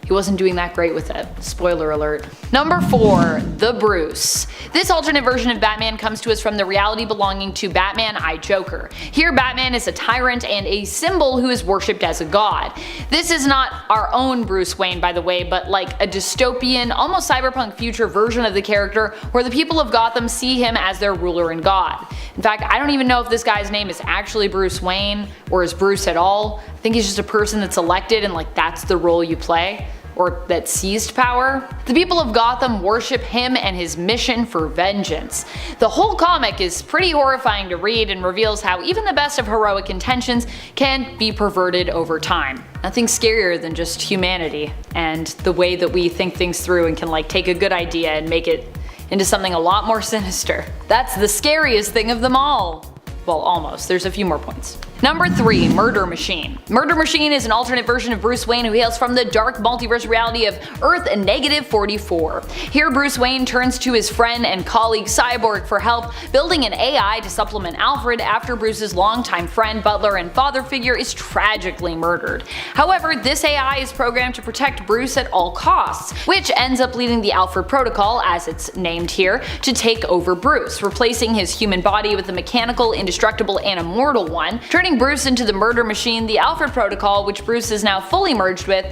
he wasn't doing that great with it. Spoiler alert. Number 4, the Bruce. This alternate version of Batman comes to us from the reality belonging to Batman I Joker. Here, Batman is a tyrant and a symbol who is worshipped as a god. This is not our own Bruce Wayne, by the way, but like a dystopian, almost cyberpunk future version of the character where the people of Gotham see him as their ruler and god. In fact, I don't even know if this guy's name is actually Bruce Wayne or is Bruce at all. I think he's just a person that's elected and like that's the role you play. or that seized power. The people of Gotham worship him and his mission for vengeance. The whole comic is pretty horrifying to read and reveals how even the best of heroic intentions can be perverted over time. Nothing scarier than just humanity and the way that we think things through and can like take a good idea and make it into something a lot more sinister. That's the scariest thing of them all. Well, almost. There's a few more points. Number 3, Murder Machine. Murder Machine is an alternate version of Bruce Wayne who hails from the dark multiverse reality of Earth -44. Here Bruce Wayne turns to his friend and colleague Cyborg for help, building an AI to supplement Alfred after Bruce's longtime friend, butler, and father figure is tragically murdered. However, this AI is programmed to protect Bruce at all costs, which ends up leading the Alfred Protocol, as it's named here, to take over Bruce, replacing his human body with a mechanical, indestructible, and immortal one. Turning Bruce into the Murder Machine, the Alfred Protocol, which Bruce is now fully merged with,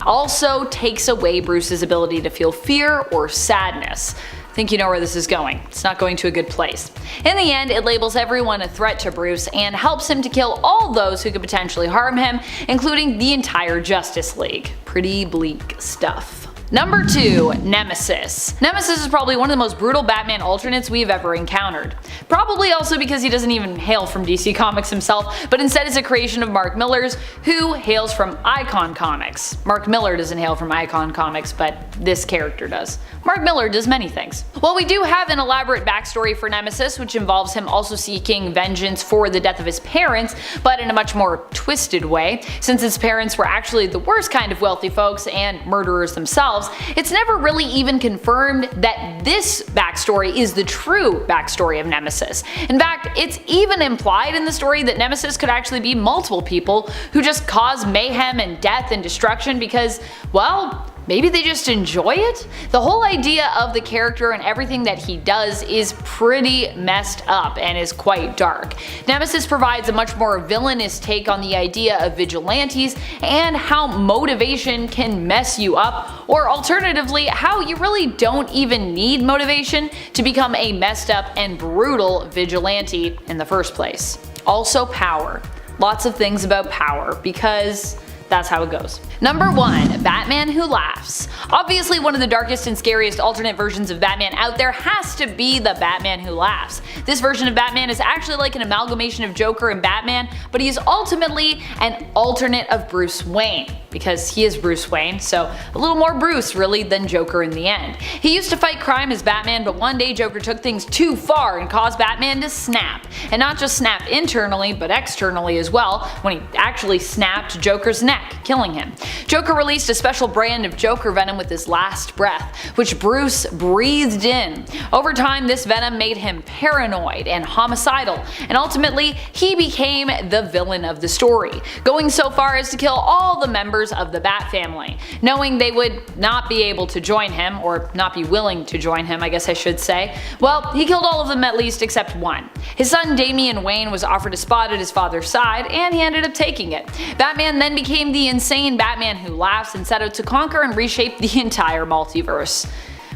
also takes away Bruce's ability to feel fear or sadness. I think you know where this is going. It's not going to a good place. In the end, it labels everyone a threat to Bruce and helps him to kill all those who could potentially harm him, including the entire Justice League. Pretty bleak stuff. Number 2, Nemesis. Nemesis is probably one of the most brutal Batman alternates we've ever encountered. Probably also because he doesn't even hail from DC Comics himself, but instead is a creation of Mark Millar's, who hails from Icon Comics. Mark Millar doesn't hail from Icon Comics, but this character does. Mark Millar does many things. Well, we do have an elaborate backstory for Nemesis, which involves him also seeking vengeance for the death of his parents, but in a much more twisted way. Since his parents were actually the worst kind of wealthy folks and murderers themselves, it's never really even confirmed that this backstory is the true backstory of Nemesis. In fact, it's even implied in the story that Nemesis could actually be multiple people who just cause mayhem and death and destruction because, well, maybe they just enjoy it? The whole idea of the character and everything that he does is pretty messed up and is quite dark. Nemesis provides a much more villainous take on the idea of vigilantes and how motivation can mess you up, or alternatively, how you really don't even need motivation to become a messed up and brutal vigilante in the first place. Also power. Lots of things about power, because that's how it goes. Number 1, Batman Who Laughs. Obviously one of the darkest and scariest alternate versions of Batman out there has to be the Batman Who Laughs. This version of Batman is actually like an amalgamation of Joker and Batman, but he is ultimately an alternate of Bruce Wayne, because he is Bruce Wayne, so a little more Bruce really than Joker in the end. He used to fight crime as Batman, but one day Joker took things too far and caused Batman to snap. And not just snap internally, but externally as well, when he actually snapped Joker's neck, killing him. Joker released a special brand of Joker venom with his last breath, which Bruce breathed in. Over time, this venom made him paranoid and homicidal, and ultimately, he became the villain of the story, going so far as to kill all the members of the Bat family. Knowing they would not be able to join him, or not be willing to join him, I guess I should say, well, he killed all of them at least except one. His son Damian Wayne was offered a spot at his father's side, and he ended up taking it. Batman then became the insane Batman Who Laughs and set out to conquer and reshape the entire multiverse.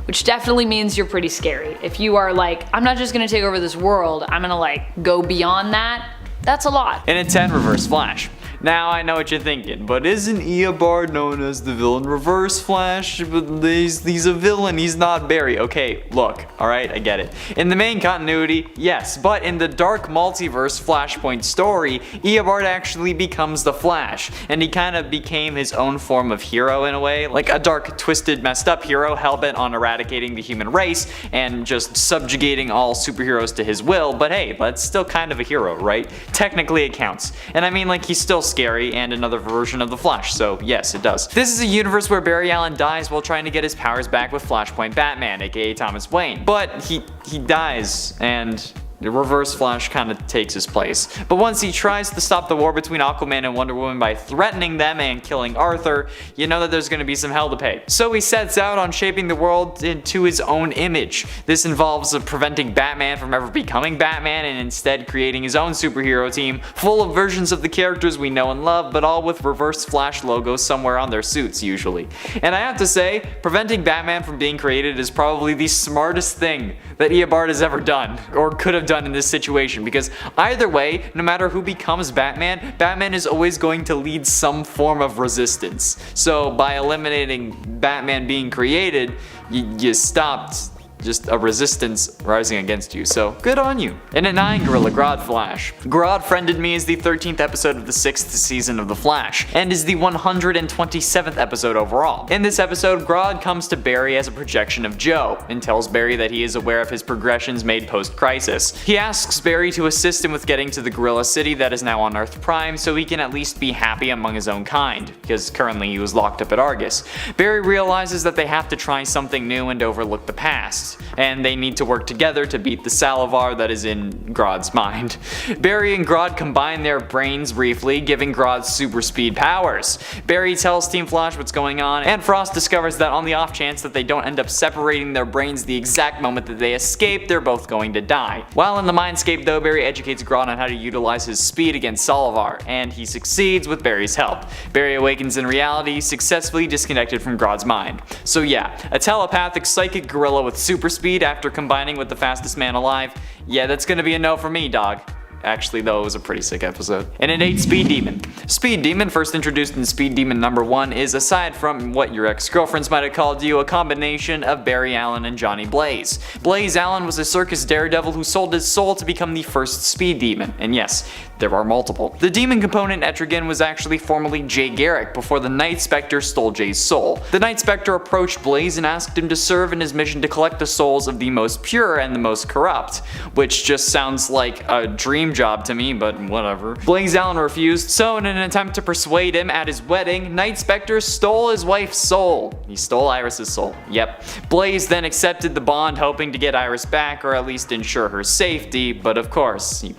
Which definitely means you're pretty scary. If you are like, I'm not just gonna take over this world, I'm gonna like go beyond that, that's a lot. And in 10, Reverse Flash. Now I know what you're thinking, but isn't Eobard known as the villain Reverse Flash? But he's a villain, he's not Barry. Okay, look, alright, I get it. In the main continuity, yes, but in the dark multiverse Flashpoint story, Eobard actually becomes the Flash, and he kind of became his own form of hero in a way, like a dark, twisted, messed up hero hellbent on eradicating the human race and just subjugating all superheroes to his will, but hey, that's still kind of a hero, right? Technically it counts. And I mean, like, he's still scary and another version of the Flash, so yes, it does. This is a universe where Barry Allen dies while trying to get his powers back with Flashpoint Batman, aka Thomas Wayne. But he dies, and the Reverse Flash kind of takes his place. But once he tries to stop the war between Aquaman and Wonder Woman by threatening them and killing Arthur, you know that there's going to be some hell to pay. So he sets out on shaping the world into his own image. This involves preventing Batman from ever becoming Batman and instead creating his own superhero team full of versions of the characters we know and love, but all with Reverse Flash logos somewhere on their suits usually. And I have to say, preventing Batman from being created is probably the smartest thing that Eobard has ever done, or could have done in this situation, because either way, no matter who becomes Batman, Batman is always going to lead some form of resistance. So by eliminating Batman being created, you stopped just a resistance rising against you, so good on you. And at 9, Gorilla Grodd Flash. Grodd Friended Me is the 13th episode of the 6th season of The Flash, and is the 127th episode overall. In this episode, Grodd comes to Barry as a projection of Joe, and tells Barry that he is aware of his progressions made post-crisis. He asks Barry to assist him with getting to the Gorilla City that is now on Earth Prime, so he can at least be happy among his own kind, because currently he was locked up at Argus. Barry realizes that they have to try something new and overlook the past, and they need to work together to beat the Salivar that is in Grodd's mind. Barry and Grodd combine their brains briefly, giving Grodd super speed powers. Barry tells Team Flash what's going on, and Frost discovers that on the off chance that they don't end up separating their brains the exact moment that they escape, they're both going to die. While in the Mindscape though, Barry educates Grodd on how to utilize his speed against Salivar, and he succeeds with Barry's help. Barry awakens in reality, successfully disconnected from Grodd's mind. So yeah, a telepathic psychic gorilla with super speed after combining with the fastest man alive, yeah, that's gonna be a no for me, dog. Actually though, it was a pretty sick episode. And at 8, Speed Demon. Speed Demon, first introduced in Speed Demon number 1, is, aside from what your ex-girlfriends might have called you, a combination of Barry Allen and Johnny Blaze. Blaze Allen was a circus daredevil who sold his soul to become the first Speed Demon, and yes, there are multiple. The demon component Etrigan was actually formerly Jay Garrick before the Night Spectre stole Jay's soul. The Night Spectre approached Blaze and asked him to serve in his mission to collect the souls of the most pure and the most corrupt, which just sounds like a dream job to me, but whatever. Blaze Allen refused, so in an attempt to persuade him at his wedding, Night Spectre stole his wife's soul. He stole Iris's soul. Yep. Blaze then accepted the bond, hoping to get Iris back or at least ensure her safety, but of course, he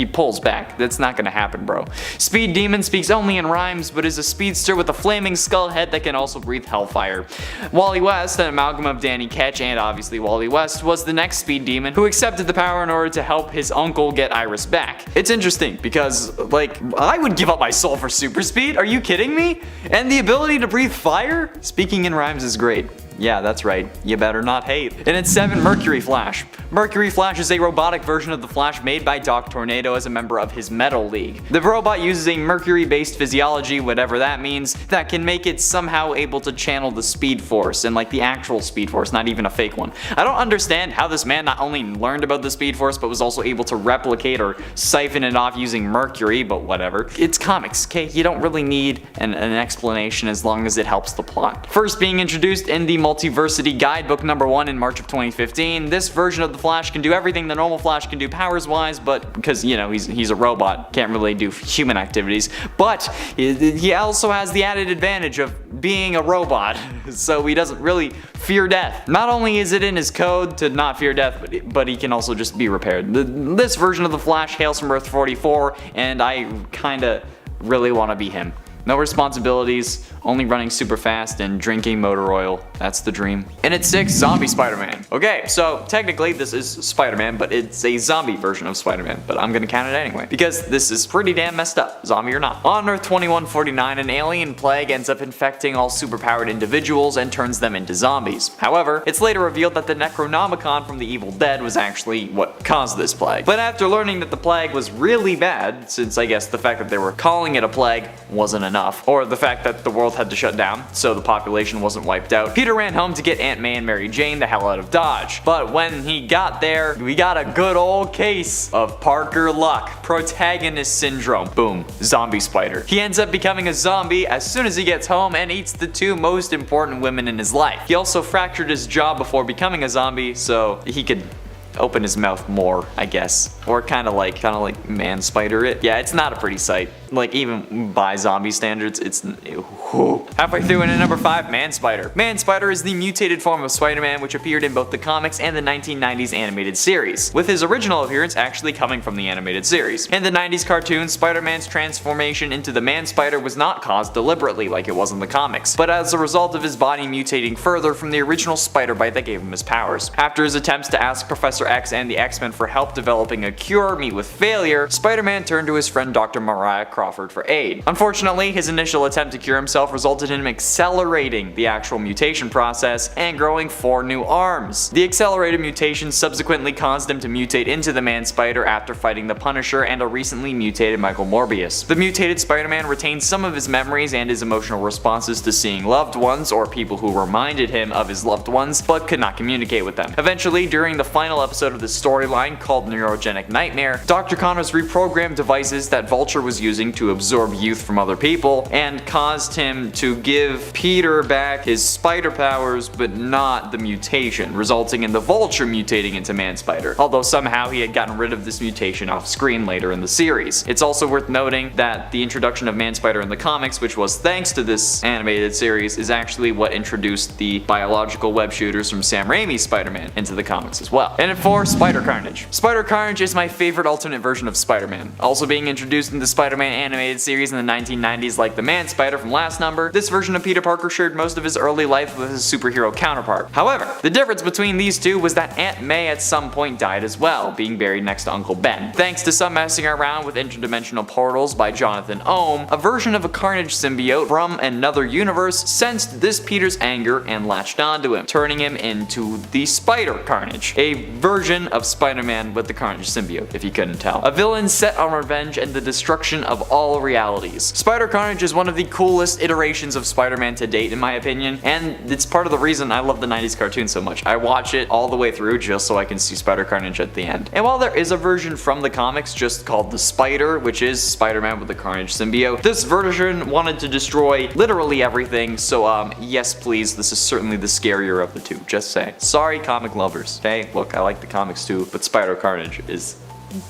pulls back. That's not gonna happen, bro. Speed Demon speaks only in rhymes, but is a speedster with a flaming skull head that can also breathe hellfire. Wally West, an amalgam of Danny Ketch and obviously Wally West, was the next Speed Demon who accepted the power in order to help his uncle get Iris back. It's interesting because, like, I would give up my soul for super speed. Are you kidding me? And the ability to breathe fire? Speaking in rhymes is great. Yeah, that's right. You better not hate. And at 7, Mercury Flash. Mercury Flash is a robotic version of the Flash made by Doc Tornado as a member of his Metal League. The robot uses a mercury-based physiology, whatever that means, that can make it somehow able to channel the Speed Force, and like the actual Speed Force, not even a fake one. I don't understand how this man not only learned about the Speed Force, but was also able to replicate or siphon it off using mercury, but whatever. It's comics, okay? You don't really need an explanation as long as it helps the plot. First being introduced in the Multiversity Guidebook number 1 in March of 2015, this version of the Flash can do everything the normal Flash can do powers wise, but because, you know, he's a robot, can't really do human activities, but he also has the added advantage of being a robot, so he doesn't really fear death. Not only is it in his code to not fear death, but he can also just be repaired. This version of the Flash hails from Earth 44, and I kinda really want to be him. No responsibilities, only running super fast and drinking motor oil. That's the dream. And at 6, Zombie Spider-Man. Okay, so technically this is Spider-Man, but it's a zombie version of Spider-Man, but I'm gonna count it anyway, because this is pretty damn messed up, zombie or not. On Earth 2149, an alien plague ends up infecting all superpowered individuals and turns them into zombies. However, it's later revealed that the Necronomicon from the Evil Dead was actually what caused this plague. But after learning that the plague was really bad, since I guess the fact that they were calling it a plague wasn't enough, or the fact that the world had to shut down, so the population wasn't wiped out, Peter ran home to get Aunt May and Mary Jane the hell out of Dodge. But when he got there, we got a good old case of Parker Luck, protagonist syndrome. Boom, zombie spider. He ends up becoming a zombie as soon as he gets home and eats the 2 most important women in his life. He also fractured his jaw before becoming a zombie, so he could open his mouth more, I guess. Or kinda like man spider it. Yeah, it's not a pretty sight. Like, even by zombie standards, it's whew. Halfway through, and at number 5, Man Spider. Man Spider is the mutated form of Spider-Man, which appeared in both the comics and the 1990s animated series, with his original appearance actually coming from the animated series. In the 90s cartoon, Spider-Man's transformation into the Man Spider was not caused deliberately like it was in the comics, but as a result of his body mutating further from the original spider bite that gave him his powers. After his attempts to ask Professor X and the X-Men for help developing a cure meet with failure, Spider-Man turned to his friend Dr. Mariah Crawford for aid. Unfortunately, his initial attempt to cure himself resulted in him accelerating the actual mutation process and growing 4 new arms. The accelerated mutation subsequently caused him to mutate into the Man-Spider after fighting the Punisher and a recently mutated Michael Morbius. The mutated Spider-Man retained some of his memories and his emotional responses to seeing loved ones or people who reminded him of his loved ones but could not communicate with them. Eventually, during the final episode of the storyline called Neurogenic Nightmare, Dr. Connors reprogrammed devices that Vulture was using to absorb youth from other people and caused him to give Peter back his spider powers but not the mutation, resulting in the Vulture mutating into Man-Spider, although somehow he had gotten rid of this mutation off screen later in the series. It's also worth noting that the introduction of Man-Spider in the comics, which was thanks to this animated series, is actually what introduced the biological web shooters from Sam Raimi's Spider-Man into the comics as well. And at 4, Spider Carnage. Spider Carnage is my favorite alternate version of Spider-Man. Also being introduced in the Spider-Man animated series in the 1990s like the Man-Spider from last number, this version of Peter Parker shared most of his early life with his superhero counterpart. However, the difference between these two was that Aunt May at some point died as well, being buried next to Uncle Ben. Thanks to some messing around with interdimensional portals by Jonathan Ohm, a version of a Carnage symbiote from another universe sensed this Peter's anger and latched onto him, turning him into the Spider Carnage, a version of Spider-Man with the Carnage symbiote, if you couldn't tell. A villain set on revenge and the destruction of all realities. Spider Carnage is one of the coolest iterations of Spider-Man to date in my opinion, and it's part of the reason I love the 90s cartoon so much. I watch it all the way through just so I can see Spider Carnage at the end. And while there is a version from the comics just called the Spider, which is Spider-Man with the Carnage symbiote, this version wanted to destroy literally everything, so yes please, this is certainly the scarier of the two, just saying. Sorry comic lovers, okay? Look, I like the comics too, but Spider Carnage is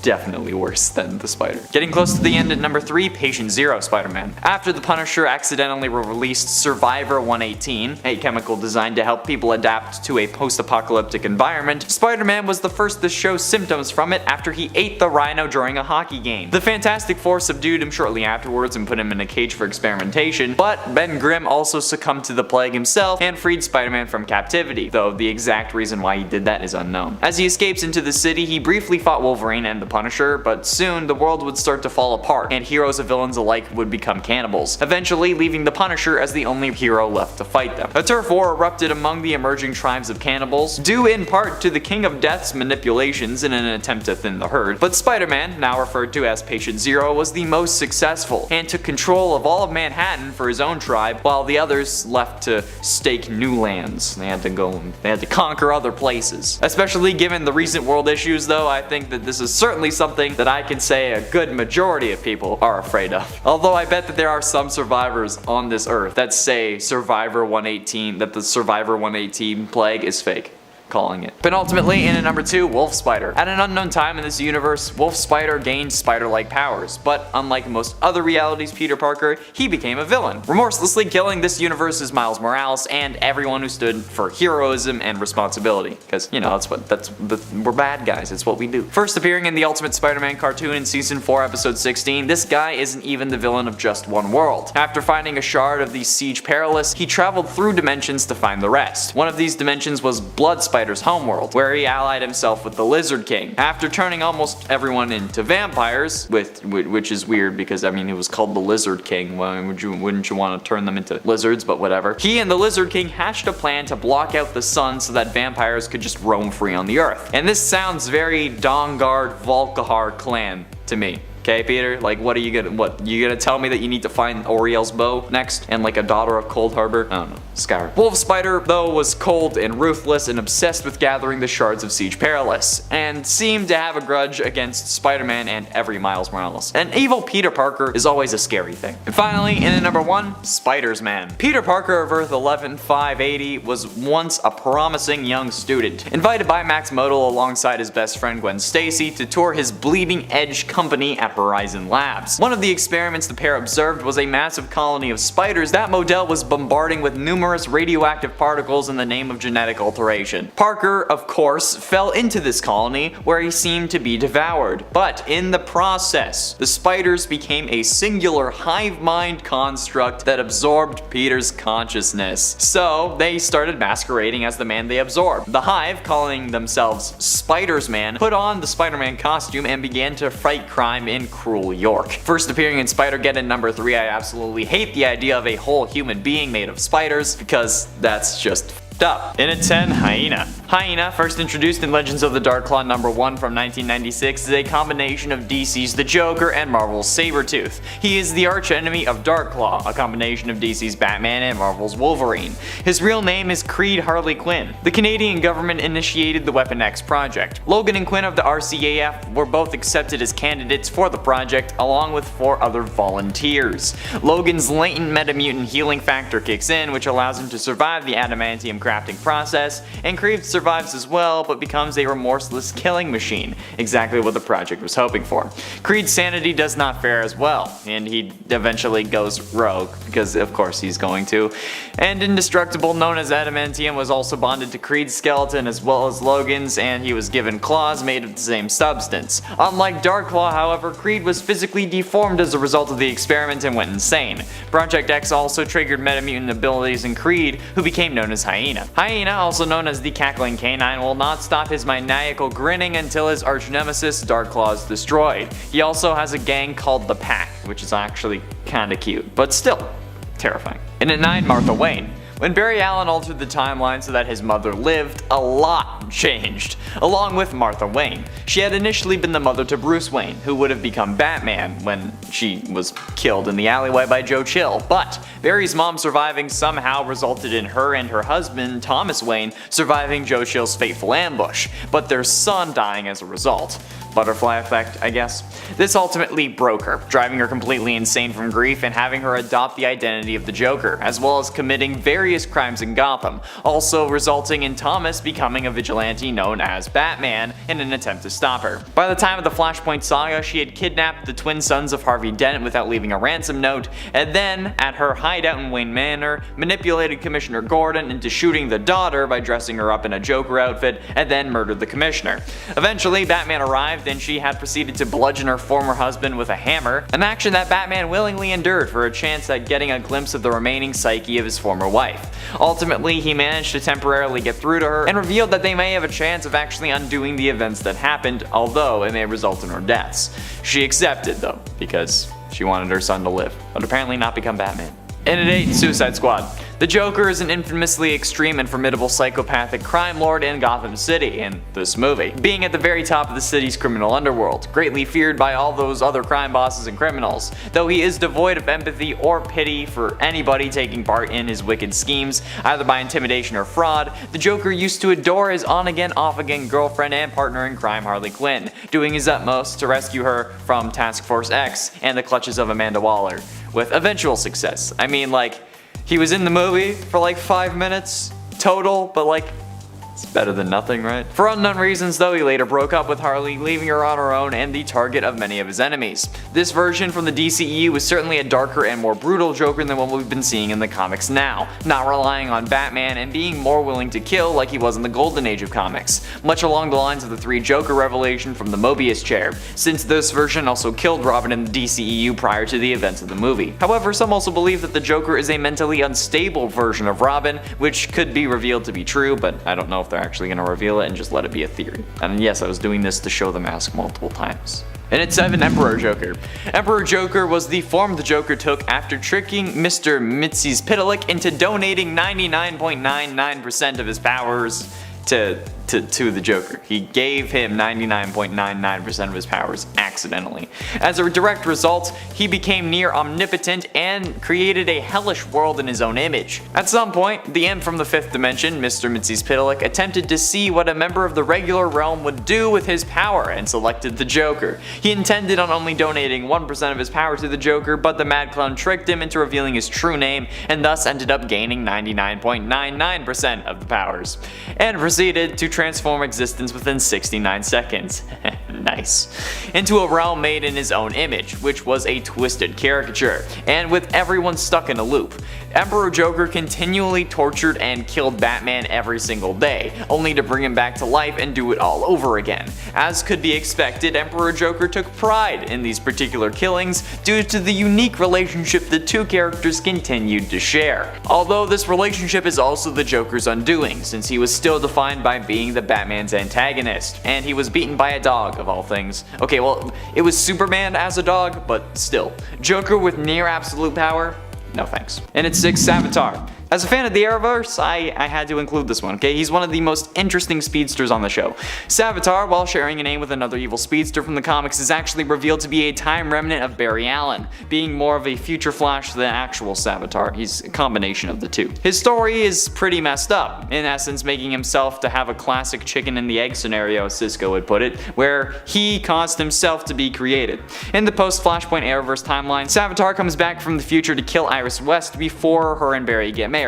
definitely worse than the Spider. Getting close to the end at number 3, Patient Zero Spider-Man. After the Punisher accidentally released Survivor 118, a chemical designed to help people adapt to a post-apocalyptic environment, Spider-Man was the first to show symptoms from it after he ate the rhino during a hockey game. The Fantastic Four subdued him shortly afterwards and put him in a cage for experimentation, but Ben Grimm also succumbed to the plague himself and freed Spider-Man from captivity, though the exact reason why he did that is unknown. As he escapes into the city, he briefly fought Wolverine and the Punisher, but soon the world would start to fall apart, and heroes and villains alike would become cannibals, eventually leaving the Punisher as the only hero left to fight them. A turf war erupted among the emerging tribes of cannibals, due in part to the King of Death's manipulations in an attempt to thin the herd, but Spider-Man, now referred to as Patient Zero, was the most successful, and took control of all of Manhattan for his own tribe, while the others left to stake new lands. They had to conquer other places. Especially given the recent world issues though, I think that this is certainly something that I can say a good majority of people are afraid of. Although I bet that there are some survivors on this earth that say Survivor 118, that the Survivor 118 plague is fake. Calling it. Penultimately, in at number 2, Wolf Spider. At an unknown time in this universe, Wolf Spider gained spider-like powers, but unlike most other realities Peter Parker, he became a villain, remorselessly killing this universe's Miles Morales and everyone who stood for heroism and responsibility. Because, you know, we're bad guys, it's what we do. First appearing in the Ultimate Spider-Man cartoon in Season 4, Episode 16, this guy isn't even the villain of just one world. After finding a shard of the Siege Perilous, he traveled through dimensions to find the rest. One of these dimensions was Blood Spider's homeworld, where he allied himself with the Lizard King. After turning almost everyone into vampires, which is weird because I mean it was called the Lizard King, well, wouldn't you want to turn them into lizards, but whatever. He and the Lizard King hatched a plan to block out the sun so that vampires could just roam free on the earth. And this sounds very Dawnguard Volkihar clan to me. Okay, Peter? Like, you gonna tell me that you need to find Oriel's bow next? And like a daughter of Cold Harbor? I don't know. Scar. Wolf Spider, though, was cold and ruthless and obsessed with gathering the shards of Siege Perilous, and seemed to have a grudge against Spider-Man and every Miles Morales. An evil Peter Parker is always a scary thing. And finally, in at number 1, Spider-Man. Peter Parker of Earth 11580 was once a promising young student, invited by Max Modal alongside his best friend Gwen Stacy to tour his bleeding edge company at Horizon Labs. One of the experiments the pair observed was a massive colony of spiders that Modell was bombarding with numerous radioactive particles in the name of genetic alteration. Parker, of course, fell into this colony where he seemed to be devoured, but in the process, the spiders became a singular hive mind construct that absorbed Peter's consciousness. So they started masquerading as the man they absorbed. The Hive, calling themselves Spiders-Man, put on the Spider-Man costume and began to fight crime in cruel York. First appearing in Spider-Geddon number 3, I absolutely hate the idea of a whole human being made of spiders, because that's just up. In at 10, Hyena. Hyena, first introduced in Legends of the Dark Claw number 1 from 1996, is a combination of DC's The Joker and Marvel's Sabretooth. He is the archenemy of Darkclaw, a combination of DC's Batman and Marvel's Wolverine. His real name is Creed Harley Quinn. The Canadian government initiated the Weapon X project. Logan and Quinn of the RCAF were both accepted as candidates for the project, along with 4 other volunteers. Logan's latent metamutant healing factor kicks in, which allows him to survive the adamantium crafting process, and Creed survives as well, but becomes a remorseless killing machine, exactly what the project was hoping for. Creed's sanity does not fare as well, and he eventually goes rogue, because of course he's going to. And Indestructible, known as Adamantium, was also bonded to Creed's skeleton as well as Logan's, and he was given claws made of the same substance. Unlike Darkclaw, however, Creed was physically deformed as a result of the experiment and went insane. Project X also triggered metamutant abilities in Creed, who became known as Hyena. Hyena, also known as the Cackling Canine, will not stop his maniacal grinning until his arch-nemesis Darkclaw is destroyed. He also has a gang called the Pack, which is actually kinda cute, but still terrifying. And at 9, Martha Wayne. When Barry Allen altered the timeline so that his mother lived, a lot changed, along with Martha Wayne. She had initially been the mother to Bruce Wayne, who would have become Batman when she was killed in the alleyway by Joe Chill, but Barry's mom surviving somehow resulted in her and her husband, Thomas Wayne, surviving Joe Chill's fateful ambush, but their son dying as a result. Butterfly effect, I guess. This ultimately broke her, driving her completely insane from grief and having her adopt the identity of the Joker, as well as committing various crimes in Gotham, also resulting in Thomas becoming a vigilante known as Batman in an attempt to stop her. By the time of the Flashpoint saga, she had kidnapped the twin sons of Harvey Dent without leaving a ransom note, and then, at her hideout in Wayne Manor, manipulated Commissioner Gordon into shooting the daughter by dressing her up in a Joker outfit, and then murdered the Commissioner. Eventually, Batman arrived and she had proceeded to bludgeon her former husband with a hammer, an action that Batman willingly endured for a chance at getting a glimpse of the remaining psyche of his former wife. Ultimately, he managed to temporarily get through to her and revealed that they may have a chance of actually undoing the events that happened, although it may result in her deaths. She accepted though, because she wanted her son to live, but apparently not become Batman. And at 8, Suicide Squad. The Joker is an infamously extreme and formidable psychopathic crime lord in Gotham City in this movie, being at the very top of the city's criminal underworld, greatly feared by all those other crime bosses and criminals. Though he is devoid of empathy or pity for anybody taking part in his wicked schemes, either by intimidation or fraud, the Joker used to adore his on-again, off-again girlfriend and partner in crime Harley Quinn, doing his utmost to rescue her from Task Force X and the clutches of Amanda Waller, with eventual success. I mean, like, he was in the movie for like 5 minutes total, but like, it's better than nothing, right? For unknown reasons though, he later broke up with Harley, leaving her on her own and the target of many of his enemies. This version from the DCEU was certainly a darker and more brutal Joker than what we've been seeing in the comics now, not relying on Batman and being more willing to kill like he was in the golden age of comics, much along the lines of the 3 Joker revelation from the Mobius chair, since this version also killed Robin in the DCEU prior to the events of the movie. However, some also believe that the Joker is a mentally unstable version of Robin, which could be revealed to be true, but I don't know if they're actually going to reveal it and just let it be a theory. And yes, I was doing this to show the mask multiple times. And at 7, Emperor Joker. Emperor Joker was the form the Joker took after tricking Mr. Mitzi's Pitalik into donating 99.99% of his powers to the Joker. He gave him 99.99% of his powers accidentally. As a direct result, he became near omnipotent and created a hellish world in his own image. At some point, the imp from the 5th dimension, Mr. Mitzi's Pitalik, attempted to see what a member of the regular realm would do with his power and selected the Joker. He intended on only donating 1% of his power to the Joker, but the Mad Clone tricked him into revealing his true name and thus ended up gaining 99.99% of the powers, and proceeded to transform existence within 69 seconds. Nice. Into a realm made in his own image, which was a twisted caricature, and with everyone stuck in a loop. Emperor Joker continually tortured and killed Batman every single day, only to bring him back to life and do it all over again. As could be expected, Emperor Joker took pride in these particular killings due to the unique relationship the two characters continued to share. Although this relationship is also the Joker's undoing, since he was still defined by being the Batman's antagonist, and he was beaten by a dog of all things. Okay, well, it was Superman as a dog, but still. Joker with near absolute power? No thanks. And at 6, Savitar. As a fan of the Arrowverse, I had to include this one, okay? He's one of the most interesting speedsters on the show. Savitar, while sharing a name with another evil speedster from the comics, is actually revealed to be a time remnant of Barry Allen, being more of a future Flash than actual Savitar. He's a combination of the two. His story is pretty messed up, in essence making himself to have a classic chicken and the egg scenario, as Cisco would put it, where he caused himself to be created. In the post-Flashpoint Arrowverse timeline, Savitar comes back from the future to kill Iris West before her and Barry get married.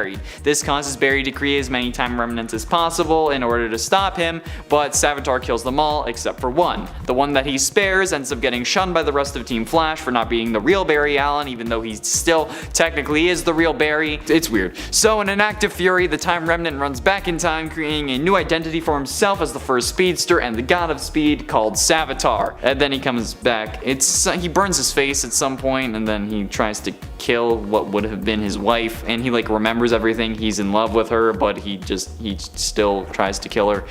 This causes Barry to create as many time remnants as possible in order to stop him, but Savitar kills them all except for one. The one that he spares ends up getting shunned by the rest of Team Flash for not being the real Barry Allen, even though he still technically is the real Barry. It's weird. So in an act of fury, the time remnant runs back in time, creating a new identity for himself as the first speedster and the god of speed called Savitar. And then he comes back. He burns his face at some point, and then he tries to kill what would have been his wife, and he like remembers everything. He's in love with her, but he still tries to kill her.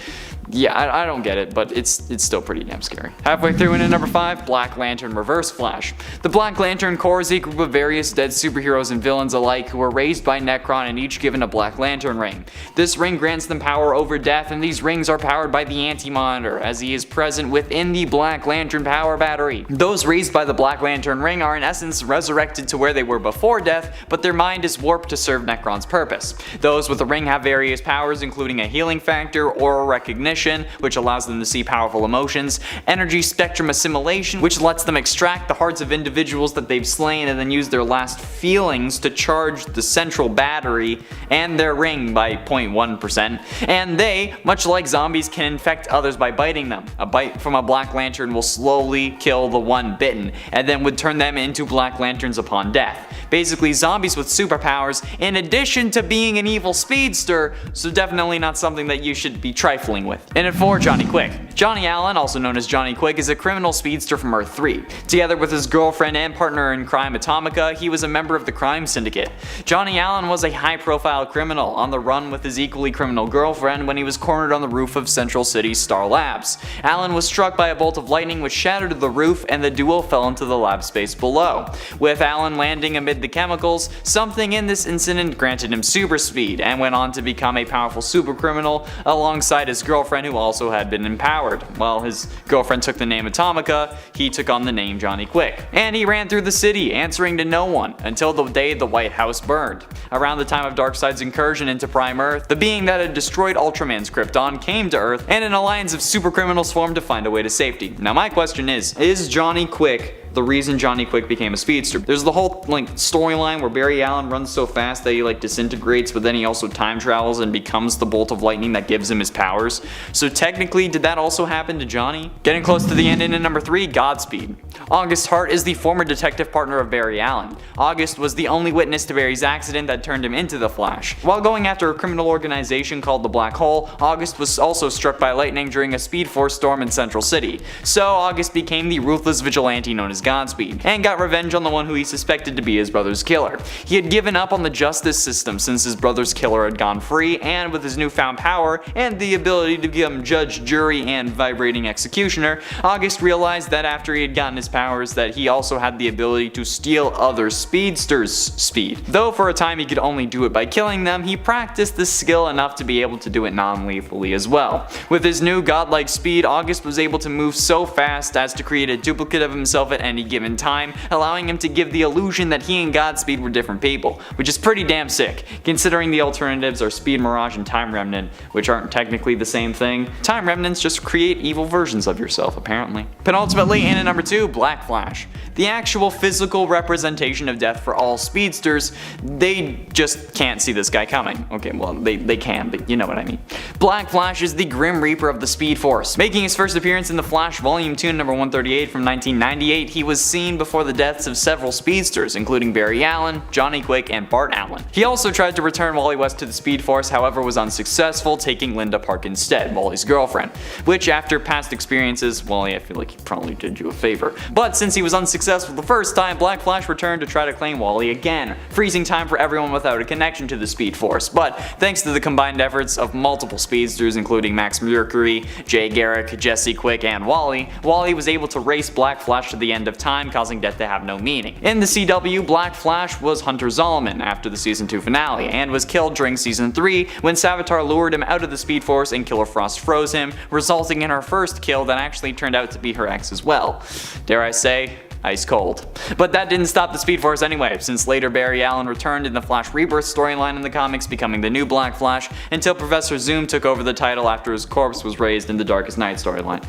Yeah, I don't get it, but it's still pretty damn scary. Halfway through into number 5, Black Lantern Reverse Flash. The Black Lantern Corps is a group of various dead superheroes and villains alike who were raised by Nekron and each given a Black Lantern ring. This ring grants them power over death, and these rings are powered by the Anti-Monitor, as he is present within the Black Lantern power battery. Those raised by the Black Lantern ring are in essence resurrected to where they were before death, but their mind is warped to serve Nekron's purpose. Those with the ring have various powers, including a healing factor, aura recognition, which allows them to see powerful emotions, energy spectrum assimilation, which lets them extract the hearts of individuals that they've slain and then use their last feelings to charge the central battery and their ring by 0.1%. And they, much like zombies, can infect others by biting them. A bite from a Black Lantern will slowly kill the one bitten, and then would turn them into Black Lanterns upon death. Basically, zombies with superpowers, in addition to being an evil speedster, so definitely not something that you should be trifling with. And at 4, Johnny Quick. Johnny Allen, also known as Johnny Quick, is a criminal speedster from Earth 3. Together with his girlfriend and partner in crime Atomica, he was a member of the crime syndicate. Johnny Allen was a high-profile criminal on the run with his equally criminal girlfriend when he was cornered on the roof of Central City's Star Labs. Allen was struck by a bolt of lightning which shattered the roof, and the duo fell into the lab space below. With Allen landing amid the chemicals, something in this incident granted him super speed, and went on to become a powerful supercriminal alongside his girlfriend, who also had been empowered. While his girlfriend took the name Atomica, he took on the name Johnny Quick. And he ran through the city, answering to no one, until the day the White House burned. Around the time of Darkseid's incursion into Prime Earth, the being that had destroyed Ultraman's Krypton came to Earth, and an alliance of supercriminals formed to find a way to safety. Now my question is Johnny Quick the reason Johnny Quick became a speedster? There's the whole storyline where Barry Allen runs so fast that he disintegrates, but then he also time travels and becomes the bolt of lightning that gives him his powers. So technically, did that also happen to Johnny? Getting close to the end, in number 3, Godspeed. August Hart is the former detective partner of Barry Allen. August was the only witness to Barry's accident that turned him into the Flash. While going after a criminal organization called the Black Hole, August was also struck by lightning during a Speed Force storm in Central City. So August became the ruthless vigilante known as Godspeed, and got revenge on the one who he suspected to be his brother's killer. He had given up on the justice system since his brother's killer had gone free, and with his newfound power and the ability to become judge, jury, and vibrating executioner, August realized that after he had gotten his powers that he also had the ability to steal other speedsters' speed. Though for a time he could only do it by killing them, he practiced this skill enough to be able to do it non-lethally as well. With his new godlike speed, August was able to move so fast as to create a duplicate of himself at any given time, allowing him to give the illusion that he and Godspeed were different people, which is pretty damn sick, considering the alternatives are Speed Mirage and Time Remnant, which aren't technically the same thing. Time Remnants just create evil versions of yourself, apparently. Penultimately, and at number 2, Black Flash. The actual physical representation of death for all speedsters, they just can't see this guy coming. Okay, well, they can, but you know what I mean. Black Flash is the Grim Reaper of the Speed Force. Making his first appearance in The Flash Volume 2, number 138 from 1998, he was seen before the deaths of several speedsters, including Barry Allen, Johnny Quick, and Bart Allen. He also tried to return Wally West to the Speed Force, however was unsuccessful, taking Linda Park instead, Wally's girlfriend, which after past experiences, Wally, I feel like he probably did you a favor. But since he was unsuccessful the first time, Black Flash returned to try to claim Wally again, freezing time for everyone without a connection to the Speed Force. But thanks to the combined efforts of multiple speedsters, including Max Mercury, Jay Garrick, Jesse Quick, and Wally was able to race Black Flash to the end of time, causing death to have no meaning. In the CW, Black Flash was Hunter Zolomon after the season 2 finale, and was killed during season 3 when Savitar lured him out of the Speed Force and Killer Frost froze him, resulting in her first kill that actually turned out to be her ex as well. Dare I say, ice cold. But that didn't stop the Speed Force anyway, since later Barry Allen returned in the Flash Rebirth storyline in the comics, becoming the new Black Flash, until Professor Zoom took over the title after his corpse was raised in the Darkest Night storyline.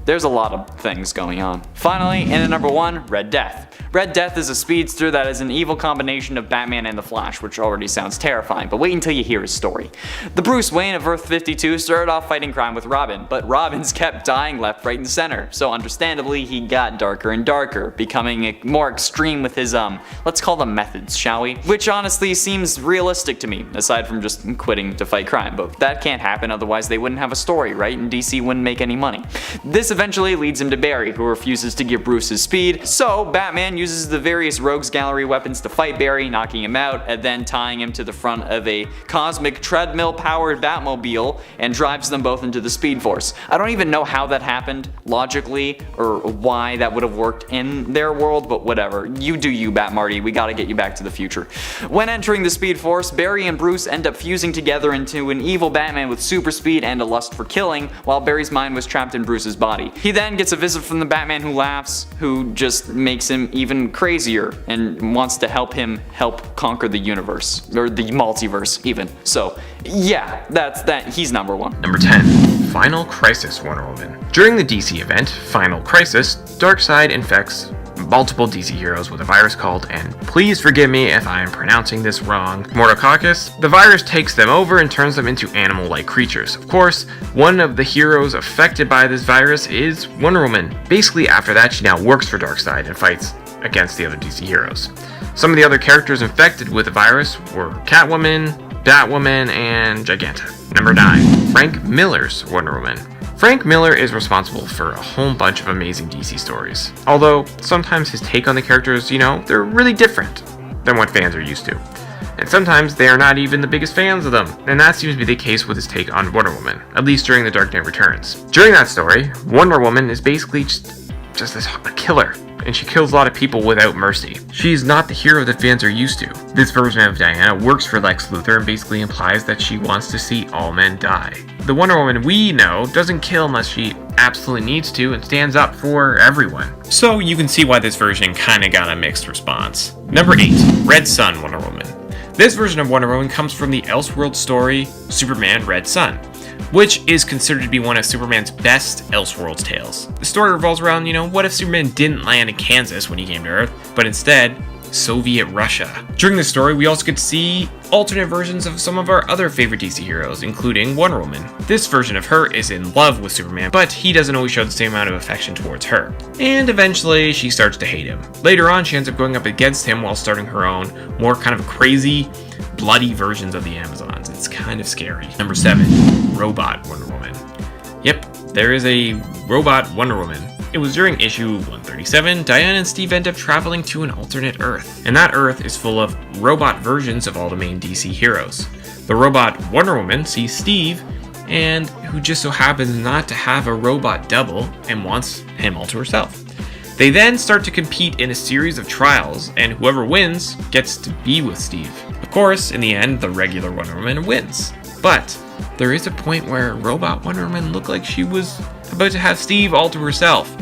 There's a lot of things going on. Finally, in at number 1, Red Death. Red Death is a speedster that is an evil combination of Batman and the Flash, which already sounds terrifying, but wait until you hear his story. The Bruce Wayne of Earth 52 started off fighting crime with Robin, but Robins kept dying left, right, and center, so understandably he got darker and darker, becoming more extreme with his let's call them methods, shall we? Which honestly seems realistic to me, aside from just quitting to fight crime, but that can't happen, otherwise they wouldn't have a story, right? And DC wouldn't make any money. This eventually leads him to Barry, who refuses to give Bruce his speed, so Batman uses the various Rogues Gallery weapons to fight Barry, knocking him out, and then tying him to the front of a cosmic treadmill-powered Batmobile, and drives them both into the Speed Force. I don't even know how that happened, logically, or why that would have worked in their world, but whatever. You do you, Bat Marty, we gotta get you back to the future. When entering the Speed Force, Barry and Bruce end up fusing together into an evil Batman with super speed and a lust for killing, while Barry's mind was trapped in Bruce's body. He then gets a visit from the Batman who laughs, who just makes him even crazier and wants to help him conquer the universe, or the multiverse even. So yeah, that's that. He's number 1. Number 10. Final Crisis Wonder Woman. During the DC event, Final Crisis, Darkseid infects multiple DC heroes with a virus called, and please forgive me if I am pronouncing this wrong, Mortococcus. The virus takes them over and turns them into animal-like creatures. Of course, one of the heroes affected by this virus is Wonder Woman. Basically, after that, she now works for Darkseid and fights against the other DC heroes. Some of the other characters infected with the virus were Catwoman, Batwoman, and Giganta. Number 9. Frank Miller's Wonder Woman. Frank Miller is responsible for a whole bunch of amazing DC stories, although sometimes his take on the characters, they're really different than what fans are used to. And sometimes they are not even the biggest fans of them, and that seems to be the case with his take on Wonder Woman, at least during The Dark Knight Returns. During that story, Wonder Woman is basically just a killer, and she kills a lot of people without mercy. She's not the hero that fans are used to. This version of Diana works for Lex Luthor and basically implies that she wants to see all men die. The Wonder Woman we know doesn't kill unless she absolutely needs to and stands up for everyone. So you can see why this version kinda got a mixed response. Number 8. Red Sun Wonder Woman. This version of Wonder Woman comes from the Elseworld story Superman Red Sun, which is considered to be one of Superman's best Elseworlds tales. The story revolves around, what if Superman didn't land in Kansas when he came to Earth, but instead, Soviet Russia. During this story, we also get to see alternate versions of some of our other favorite DC heroes, including Wonder Woman. This version of her is in love with Superman, but he doesn't always show the same amount of affection towards her. And eventually, she starts to hate him. Later on, she ends up going up against him while starting her own, more kind of crazy, bloody versions of the Amazons. It's kind of scary. Number 7. Robot Wonder Woman. Yep, there is a robot Wonder Woman. It was during issue 137, Diana and Steve end up traveling to an alternate Earth. And that Earth is full of robot versions of all the main DC heroes. The robot Wonder Woman sees Steve, and who just so happens not to have a robot double and wants him all to herself. They then start to compete in a series of trials, and whoever wins gets to be with Steve. Of course, in the end, the regular Wonder Woman wins. But there is a point where robot Wonder Woman looked like she was about to have Steve all to herself.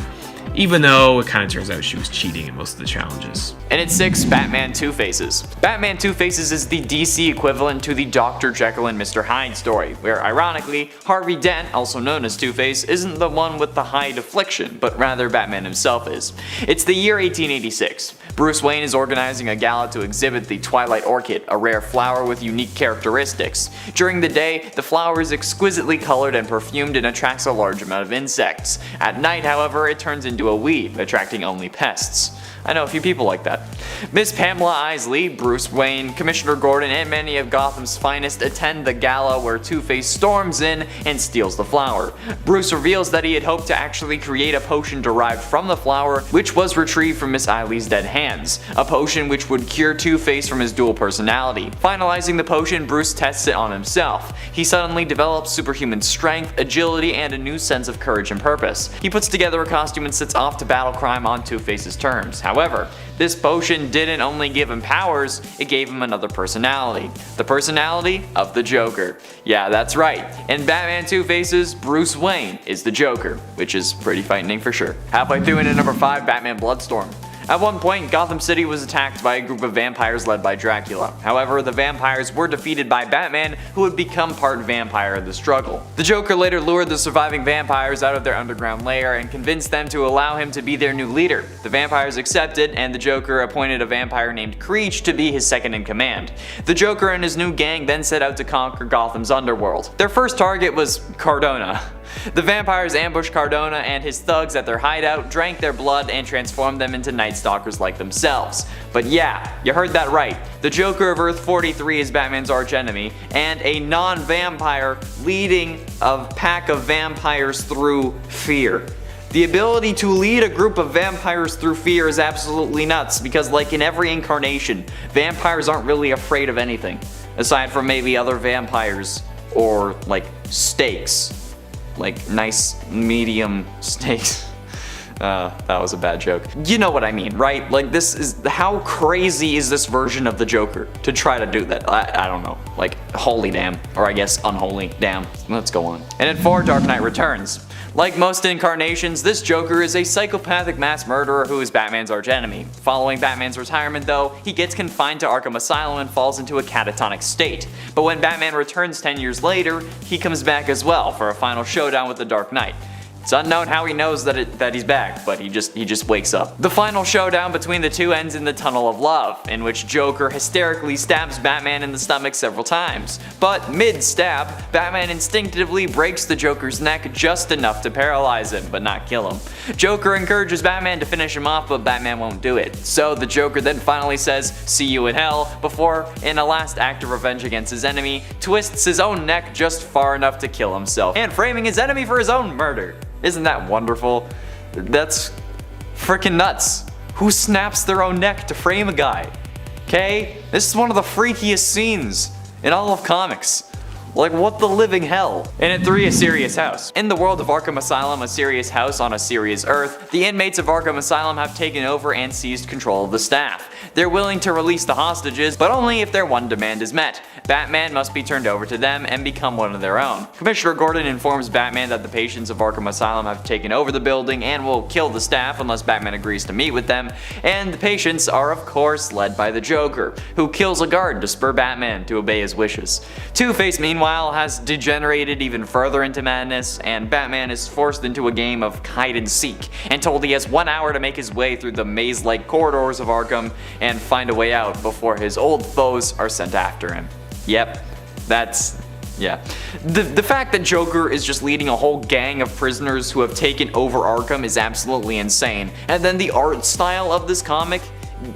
even though it kind of turns out she was cheating in most of the challenges. And at 6, Batman Two-Faces. Batman Two-Faces is the DC equivalent to the Dr. Jekyll and Mr. Hyde story, where ironically, Harvey Dent, also known as Two-Face, isn't the one with the Hyde affliction, but rather Batman himself is. It's the year 1886. Bruce Wayne is organizing a gala to exhibit the Twilight Orchid, a rare flower with unique characteristics. During the day, the flower is exquisitely colored and perfumed and attracts a large amount of insects. At night, however, it turns into a weed, attracting only pests. I know a few people like that. Miss Pamela Isley, Bruce Wayne, Commissioner Gordon, and many of Gotham's finest attend the gala where Two-Face storms in and steals the flower. Bruce reveals that he had hoped to actually create a potion derived from the flower, which was retrieved from Miss Isley's dead hands. A potion which would cure Two-Face from his dual personality. Finalizing the potion, Bruce tests it on himself. He suddenly develops superhuman strength, agility, and a new sense of courage and purpose. He puts together a costume and sets off to battle crime on Two-Face's terms. However, this potion didn't only give him powers, it gave him another personality. The personality of the Joker. Yeah, that's right. In Batman Two-Faces, Bruce Wayne is the Joker, which is pretty frightening for sure. Halfway through into number 5, Batman Bloodstorm. At one point, Gotham City was attacked by a group of vampires led by Dracula. However, the vampires were defeated by Batman, who would become part vampire in the struggle. The Joker later lured the surviving vampires out of their underground lair and convinced them to allow him to be their new leader. The vampires accepted, and the Joker appointed a vampire named Creech to be his second in command. The Joker and his new gang then set out to conquer Gotham's underworld. Their first target was Cardona. The vampires ambushed Cardona and his thugs at their hideout, drank their blood, and transformed them into Night Stalkers like themselves. But yeah, you heard that right. The Joker of Earth 43 is Batman's archenemy, and a non-vampire leading a pack of vampires through fear. The ability to lead a group of vampires through fear is absolutely nuts, because like in every incarnation, vampires aren't really afraid of anything, aside from maybe other vampires or like steaks. Like nice medium steaks. That was a bad joke. You know what I mean, right? Like this is, how crazy is this version of the Joker to try to do that? I don't know. Like holy damn, or I guess unholy damn. Let's go on. And at 4, Dark Knight Returns. Like most incarnations, this Joker is a psychopathic mass murderer who is Batman's archenemy. Following Batman's retirement though, he gets confined to Arkham Asylum and falls into a catatonic state. But when Batman returns 10 years later, he comes back as well for a final showdown with the Dark Knight. It's unknown how he knows that he's back, but he just wakes up. The final showdown between the two ends in the Tunnel of Love, in which Joker hysterically stabs Batman in the stomach several times. But mid-stab, Batman instinctively breaks the Joker's neck just enough to paralyze him, but not kill him. Joker encourages Batman to finish him off, but Batman won't do it. So the Joker then finally says, "See you in hell," before, in a last act of revenge against his enemy, twists his own neck just far enough to kill himself, and framing his enemy for his own murder. Isn't that wonderful? That's freaking nuts. Who snaps their own neck to frame a guy? Okay? This is one of the freakiest scenes in all of comics. Like, what the living hell? And at 3, A Serious House. In the world of Arkham Asylum, a serious house on a serious Earth, the inmates of Arkham Asylum have taken over and seized control of the staff. They're willing to release the hostages, but only if their one demand is met. Batman must be turned over to them and become one of their own. Commissioner Gordon informs Batman that the patients of Arkham Asylum have taken over the building and will kill the staff unless Batman agrees to meet with them, and the patients are of course led by the Joker, who kills a guard to spur Batman to obey his wishes. Two-Face meanwhile has degenerated even further into madness, and Batman is forced into a game of hide and seek, and told he has 1 hour to make his way through the maze-like corridors of Arkham and find a way out before his old foes are sent after him. Yep, yeah. The fact that Joker is just leading a whole gang of prisoners who have taken over Arkham is absolutely insane. And then the art style of this comic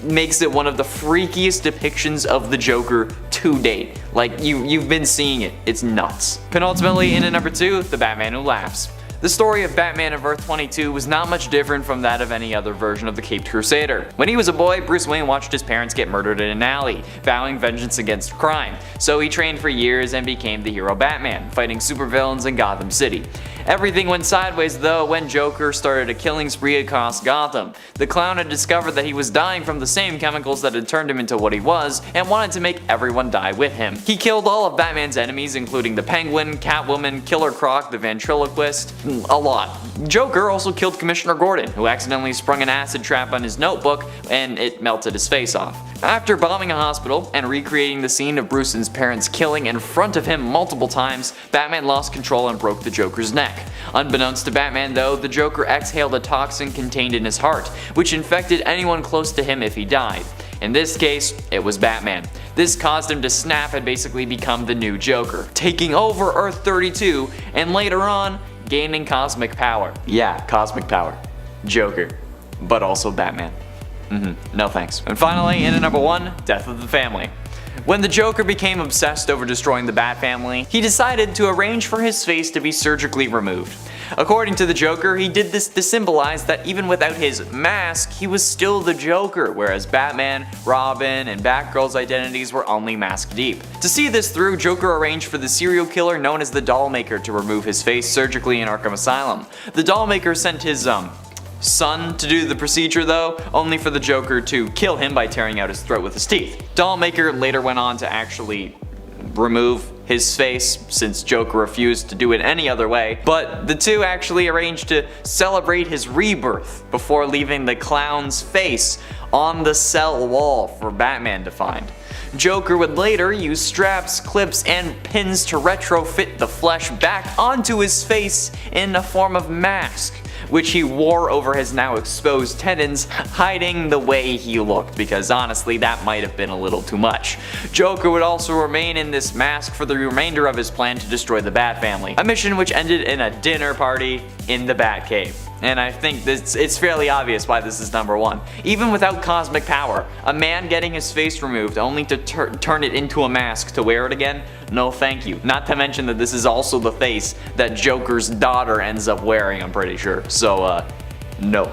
makes it one of the freakiest depictions of the Joker to date. Like, you've been seeing it. It's nuts. Penultimately, in at number 2, The Batman Who Laughs. The story of Batman of Earth 22 was not much different from that of any other version of the Caped Crusader. When he was a boy, Bruce Wayne watched his parents get murdered in an alley, vowing vengeance against crime. So he trained for years and became the hero Batman, fighting supervillains in Gotham City. Everything went sideways though when Joker started a killing spree across Gotham. The clown had discovered that he was dying from the same chemicals that had turned him into what he was, and wanted to make everyone die with him. He killed all of Batman's enemies, including the Penguin, Catwoman, Killer Croc, the ventriloquist, a lot. Joker also killed Commissioner Gordon, who accidentally sprung an acid trap on his notebook and it melted his face off. After bombing a hospital and recreating the scene of Bruce's parents killing in front of him multiple times, Batman lost control and broke the Joker's neck. Unbeknownst to Batman though, the Joker exhaled a toxin contained in his heart, which infected anyone close to him if he died. In this case, it was Batman. This caused him to snap and basically become the new Joker, taking over Earth 32 and later on, gaining cosmic power. Yeah, cosmic power. Joker. But also Batman. No thanks. And finally, in at number 1, death of the family. When the Joker became obsessed over destroying the Bat family, he decided to arrange for his face to be surgically removed. According to the Joker, he did this to symbolize that even without his mask, he was still the Joker, whereas Batman, Robin, and Batgirl's identities were only mask deep. To see this through, Joker arranged for the serial killer known as the Dollmaker to remove his face surgically in Arkham Asylum. The Dollmaker sent his, son to do the procedure though, only for the Joker to kill him by tearing out his throat with his teeth. Dollmaker later went on to actually remove his face since Joker refused to do it any other way, but the two actually arranged to celebrate his rebirth before leaving the clown's face on the cell wall for Batman to find. Joker would later use straps, clips, and pins to retrofit the flesh back onto his face in a form of mask, which he wore over his now exposed tendons, hiding the way he looked, because honestly that might have been a little too much. Joker would also remain in this mask for the remainder of his plan to destroy the Bat family, a mission which ended in a dinner party in the Batcave. And I think it's fairly obvious why this is number 1. Even without cosmic power, a man getting his face removed only to turn it into a mask to wear it again? No thank you. Not to mention that this is also the face that Joker's daughter ends up wearing, I'm pretty sure. So, no.